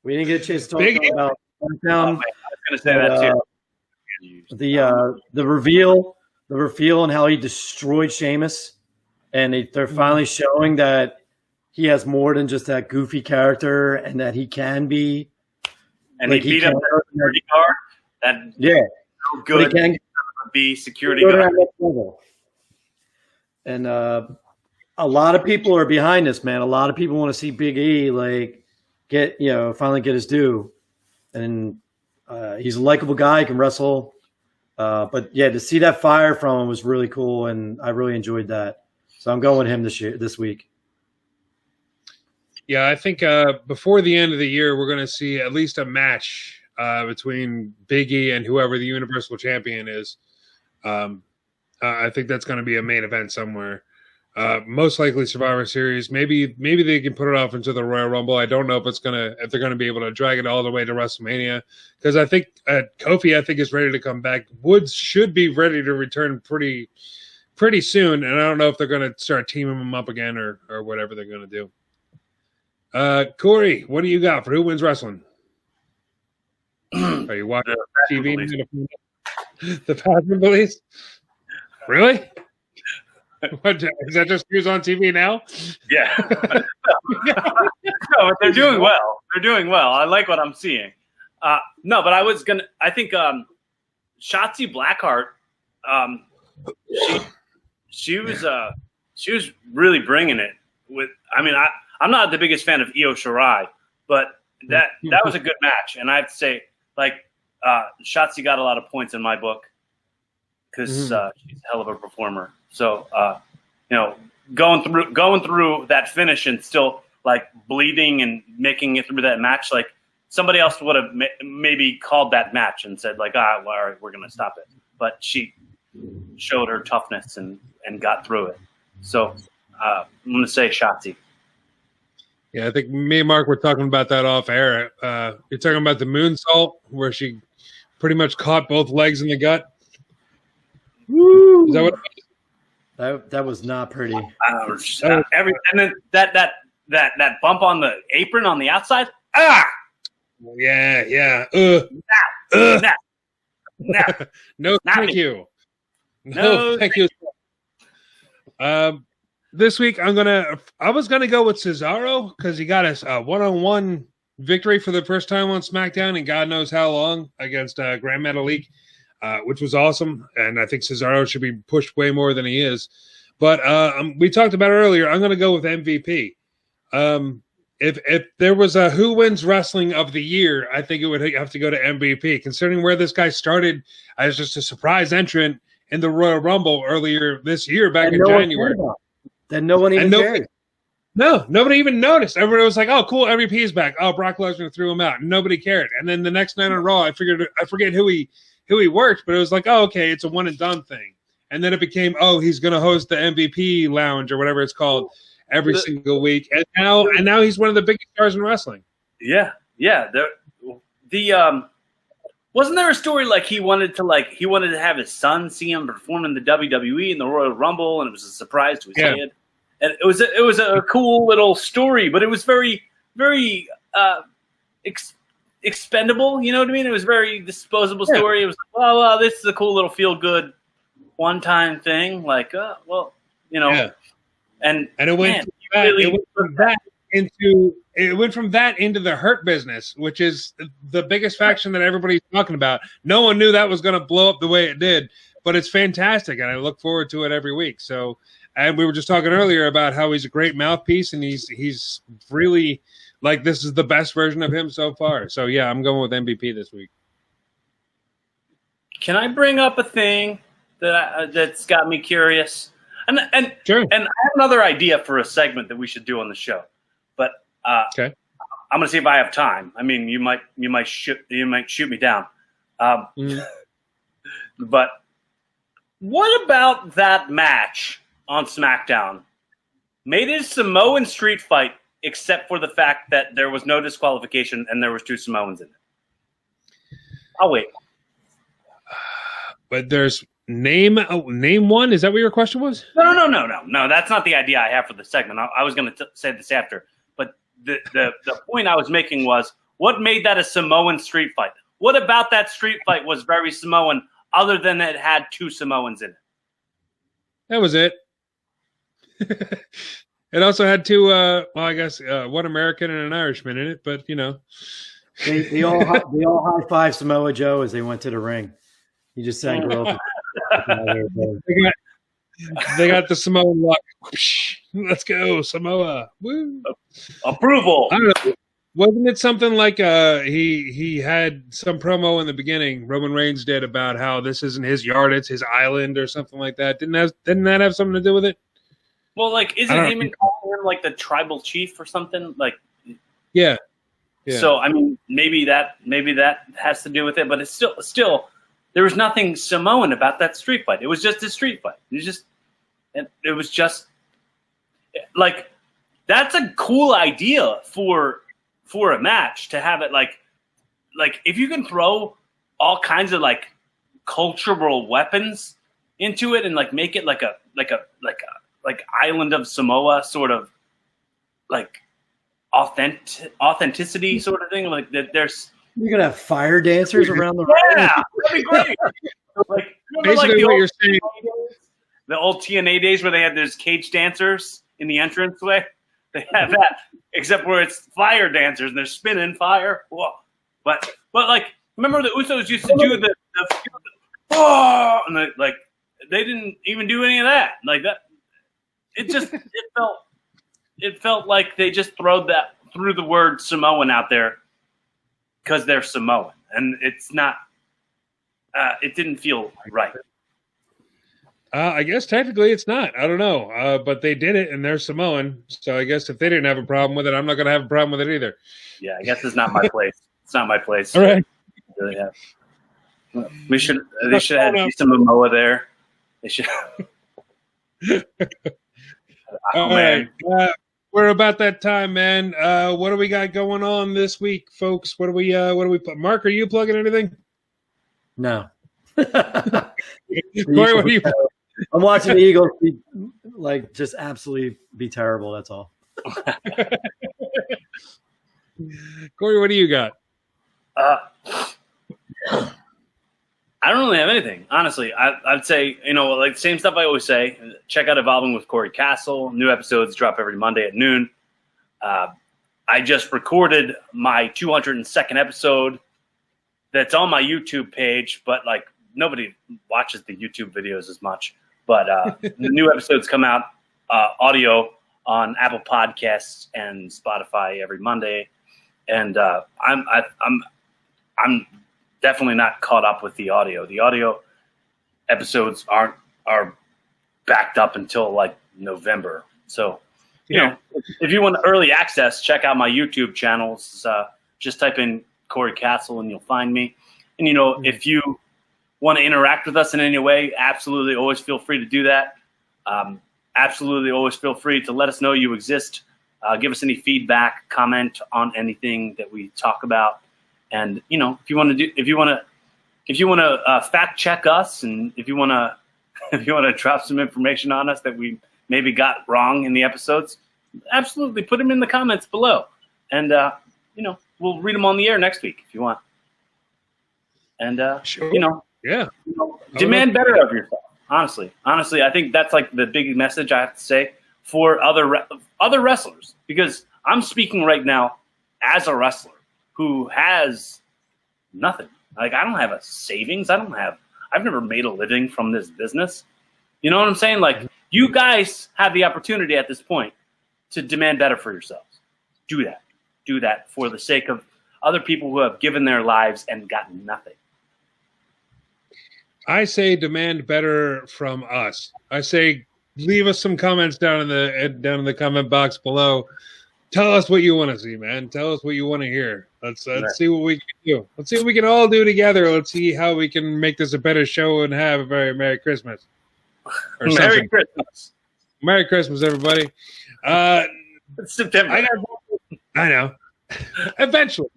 We didn't get a chance to talk about SmackDown. I was going to say that too. The reveal and how he destroyed Sheamus, and they're finally showing that he has more than just that goofy character, and that he can be. And like, he beat up the security guard. That so good. He can be security guard. And a lot of people are behind this, man. A lot of people want to see Big E finally get his due. And he's a likable guy. He can wrestle. But yeah, to see that fire from him was really cool, and I really enjoyed that. So I'm going with him this week. Yeah, I think before the end of the year, we're going to see at least a match between Big E and whoever the Universal Champion is. I think that's going to be a main event somewhere. Most likely Survivor Series. Maybe they can put it off into the Royal Rumble. I don't know if they're going to be able to drag it all the way to WrestleMania, because I think Kofi is ready to come back. Woods should be ready to return pretty soon, and I don't know if they're going to start teaming them up again or whatever they're going to do. Cory, what do you got for Who Wins Wrestling? Are you watching TV? The Passion Police? Really? What, is that just who's on TV now? Yeah. No, but they're doing well. They're doing well. I like what I'm seeing. No, but I think Shotzi Blackheart, she was really bringing it with, I'm not the biggest fan of Io Shirai, but that was a good match. And I have to say, Shotzi got a lot of points in my book because she's a hell of a performer. So, going through that finish and still bleeding and making it through that match, somebody else would have maybe called that match and said well, all right, we're going to stop it. But she showed her toughness and got through it. So I'm going to say Shotzi. Yeah, I think me and Mark were talking about that off air. You're talking about the moonsault where she pretty much caught both legs in the gut. Woo! Is that what it was? That was not pretty. And then that bump on the apron on the outside. Yeah. No, thank you. No, thank you. This week I was gonna go with Cesaro because he got us a 1-on-1 victory for the first time on SmackDown in God knows how long against Grand Metalik, which was awesome. And I think Cesaro should be pushed way more than he is. But we talked about it earlier. I'm gonna go with MVP. If there was a Who Wins Wrestling of the Year, I think it would have to go to MVP, considering where this guy started as just a surprise entrant in the Royal Rumble earlier this year, back in January. Then no one even cared. No, nobody even noticed. Everybody was like, "Oh, cool, MVP is back." Oh, Brock Lesnar threw him out, and nobody cared. And then the next night on Raw, I forget who he worked, but it was like, "Oh, okay, it's a one and done thing." And then it became, "Oh, he's going to host the MVP Lounge or whatever it's called every single week." And now he's one of the biggest stars in wrestling. Yeah. Wasn't there a story he wanted to have his son see him perform in the WWE in the Royal Rumble, and it was a surprise to his kid. And it was a cool little story, but it was very, very expendable. You know what I mean? It was very disposable story. It was well, this is a cool little feel good one time thing. And it went from that into the Hurt Business, which is the biggest faction that everybody's talking about. No one knew that was going to blow up the way it did, but it's fantastic, and I look forward to it every week. So, and we were just talking earlier about how he's a great mouthpiece, and he's really this is the best version of him so far. So yeah, I'm going with MVP this week. Can I bring up a thing that's got me curious? And sure. And I have another idea for a segment that we should do on the show, but okay. I'm gonna see if I have time. I mean, you might shoot me down. But what about that match on SmackDown? Made it a Samoan street fight, except for the fact that there was no disqualification and there was two Samoans in it. I'll wait. But there's name one. Is that what your question was? No. That's not the idea I have for the segment. I was going to say this after. But the point I was making was, what made that a Samoan street fight? What about that street fight was very Samoan, other than it had two Samoans in it? That was it. It also had two, one American and an Irishman in it, but they all high five Samoa Joe as they went to the ring. He just sang girls. They got the Samoan lock. Let's go, Samoa. Woo. Approval. I don't know. Wasn't it something like he had some promo in the beginning, Roman Reigns did, about how this isn't his yard, it's his island or something like that? Didn't that have something to do with it? Well, isn't him calling him the tribal chief or something? Yeah. Yeah. So I mean, maybe that has to do with it, but it's still there was nothing Samoan about that street fight. It was just a street fight. It was just like, that's a cool idea for a match, to have it like if you can throw all kinds of like cultural weapons into it and like make it like Island of Samoa sort of like authenticity sort of thing. Like that there's, You're gonna have fire dancers around the yeah, that'd be great. Like, Basically, what you're saying. The old TNA days where they had those cage dancers in the entranceway. They have that, except where it's fire dancers and they're spinning fire. Whoa. But like, remember the Usos used to do the and they didn't even do any of that. Like that, it felt like they just threw the word Samoan out there because they're Samoan, and it's not. It didn't feel right. I guess technically it's not. I don't know. But they did it, and they're Samoan. So I guess if they didn't have a problem with it, I'm not going to have a problem with it either. Yeah, I guess it's not my place. It's not my place. All right. Really have. They should have some Momoa there. They should. All right. We're about that time, man. What do we got going on this week, folks? What do we Mark, are you plugging anything? No. Cory, what are you? I'm watching the Eagles be, like, just absolutely be terrible. That's all. Cory, what do you got? I don't really have anything, honestly. I'd say, like the same stuff I always say. Check out Evolving with Cory Castle. New episodes drop every Monday at noon. I just recorded my 202nd episode that's on my YouTube page, but like nobody watches the YouTube videos as much. But the new episodes come out audio on Apple Podcasts and Spotify every Monday, and I'm definitely not caught up with the audio. The audio episodes are backed up until like November. So, if you want early access, check out my YouTube channels. Just type in Cory Castle and you'll find me. And, if you want to interact with us in any way, absolutely always feel free to do that. Absolutely always feel free to let us know you exist. Give us any feedback, comment on anything that we talk about. And if you want to fact check us, and if you want to drop some information on us that we maybe got wrong in the episodes, absolutely put them in the comments below, and we'll read them on the air next week if you want. And sure. Yeah, demand better of yourself. Honestly, I think that's like the big message I have to say for other wrestlers, because I'm speaking right now as a wrestler who has nothing. Like, I don't have a savings. I've never made a living from this business. You know what I'm saying? Like, you guys have the opportunity at this point to demand better for yourselves. Do that. Do that for the sake of other people who have given their lives and gotten nothing. I say demand better from us. I say leave us some comments down in the comment box below. Tell us what you want to see, man. Tell us what you want to hear. Let's see what we can do. Let's see what we can all do together. Let's see how we can make this a better show and have a very Merry Christmas. Or Merry Christmas. Merry Christmas, everybody. It's September. I know. Eventually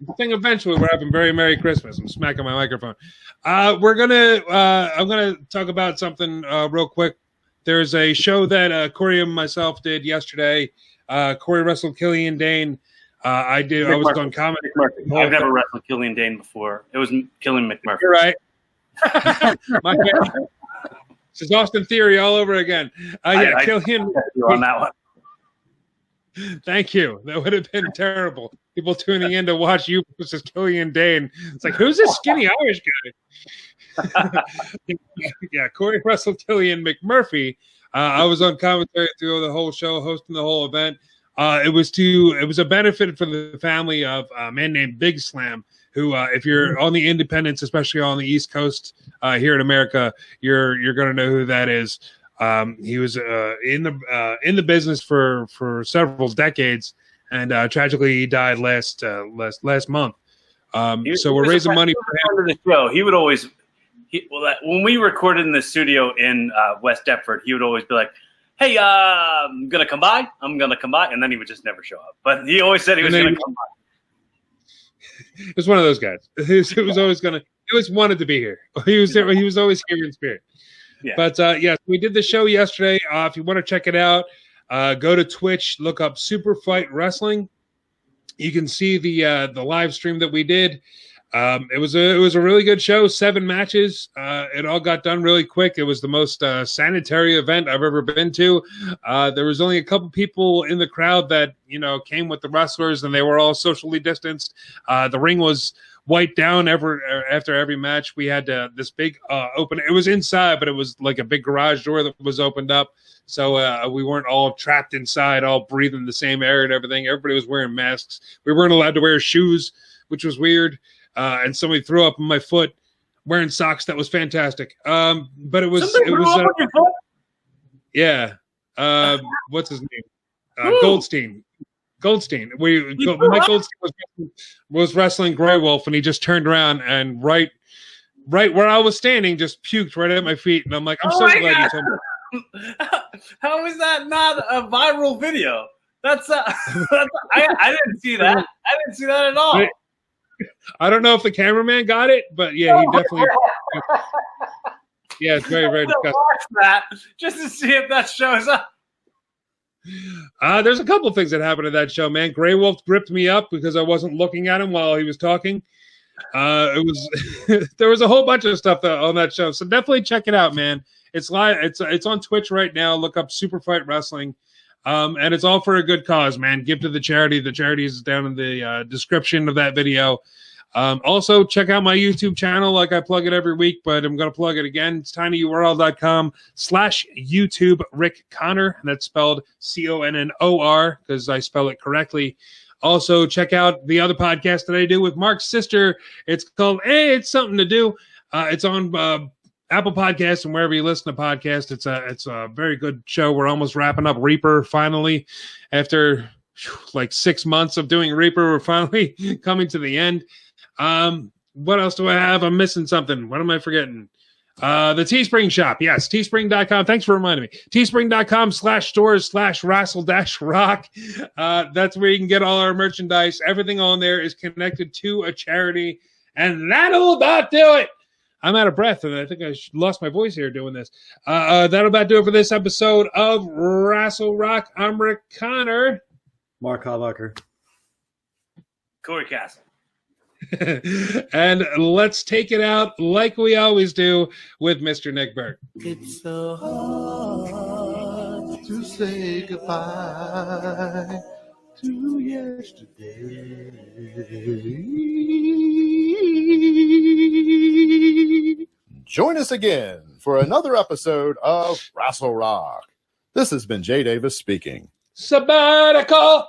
we're having very Merry Christmas. I'm smacking my microphone. I'm gonna talk about something real quick. There's a show that Cory and myself did yesterday. Cory wrestled Killian Dain. I was on comedy. I've never wrestled Killian Dain before. It was Killian McMurphy. You're right. This is Austin Theory all over again. Killian on that one. Thank you. That would have been terrible. People tuning in to watch you versus Killian Dain. It's like, who's this skinny Irish guy? Yeah, Cory wrestled Killian McMurphy. I was on commentary through the whole show, hosting the whole event. It was a benefit for the family of a man named Big Slam, who, if you're on the independents, especially on the East Coast here in America, you're going to know who that is. He was in the business for several decades, and tragically he died last month. So we're raising money for him. The show. He would always, when we recorded in the studio in West Deptford, he would always be like, "Hey, I'm gonna come by. I'm gonna come by," and then he would just never show up. But he always said he was gonna come by. It was one of those guys. He was always gonna. He always wanted to be here. He was there. He was always here in spirit. Yeah. But yes, we did the show yesterday. If you want to check it out, go to Twitch, look up Super Fight Wrestling. You can see the live stream that we did. It was a really good show. 7 matches. It all got done really quick. It was the most sanitary event I've ever been to. There was only a couple people in the crowd that came with the wrestlers, and they were all socially distanced. The ring was wiped down after every match. We had this big open. It was inside, but it was like a big garage door that was opened up. So we weren't all trapped inside, all breathing the same air and everything. Everybody was wearing masks. We weren't allowed to wear shoes, which was weird. And somebody threw up on my foot wearing socks. That was fantastic. But it was Somebody threw up on your foot? Yeah. What's his name? Goldstein. Mike Goldstein was wrestling Grey Wolf, and he just turned around and right where I was standing, just puked right at my feet. And I'm like, I'm so glad you told me. How is that not a viral video? That's I didn't see that. I didn't see that at all. I don't know if the cameraman got it, but yeah, he definitely. Yeah, it's very, very disgusting. Watch that just to see if that shows up. There's a couple of things that happened at that show, man. Grey Wolf gripped me up because I wasn't looking at him while he was talking. There was a whole bunch of stuff on that show, so definitely check it out, man. It's live. It's on Twitch right now. Look up Super Fight Wrestling. And it's all for a good cause, man. Give to the charity. The charity is down in the description of that video. Also, check out my YouTube channel like I plug it every week, but I'm going to plug it again. It's tinyurl.com/YouTube Rick Connor. And that's spelled CONNOR because I spell it correctly. Also, check out the other podcast that I do with Mark's sister. It's called It's Something to Do. It's on Apple Podcasts and wherever you listen to podcasts. It's a very good show. We're almost wrapping up Reaper finally. After like 6 months of doing Reaper, we're finally coming to the end. What else do I have? I'm missing something. What am I forgetting? The Teespring shop. Yes, teespring.com. Thanks for reminding me. Teespring.com/stores/Rassle-Rock. That's where you can get all our merchandise. Everything on there is connected to a charity. And that'll about do it. I'm out of breath, and I think I lost my voice here doing this. That'll about do it for this episode of Rassle Rock. I'm Rick Connor. Mark Havacher. Cory Castle. And let's take it out like we always do with Mr. Nick Burke. It's so hard to say goodbye to yesterday. Join us again for another episode of Rassle Rock. This has been Jay Davis speaking. Sabbatical!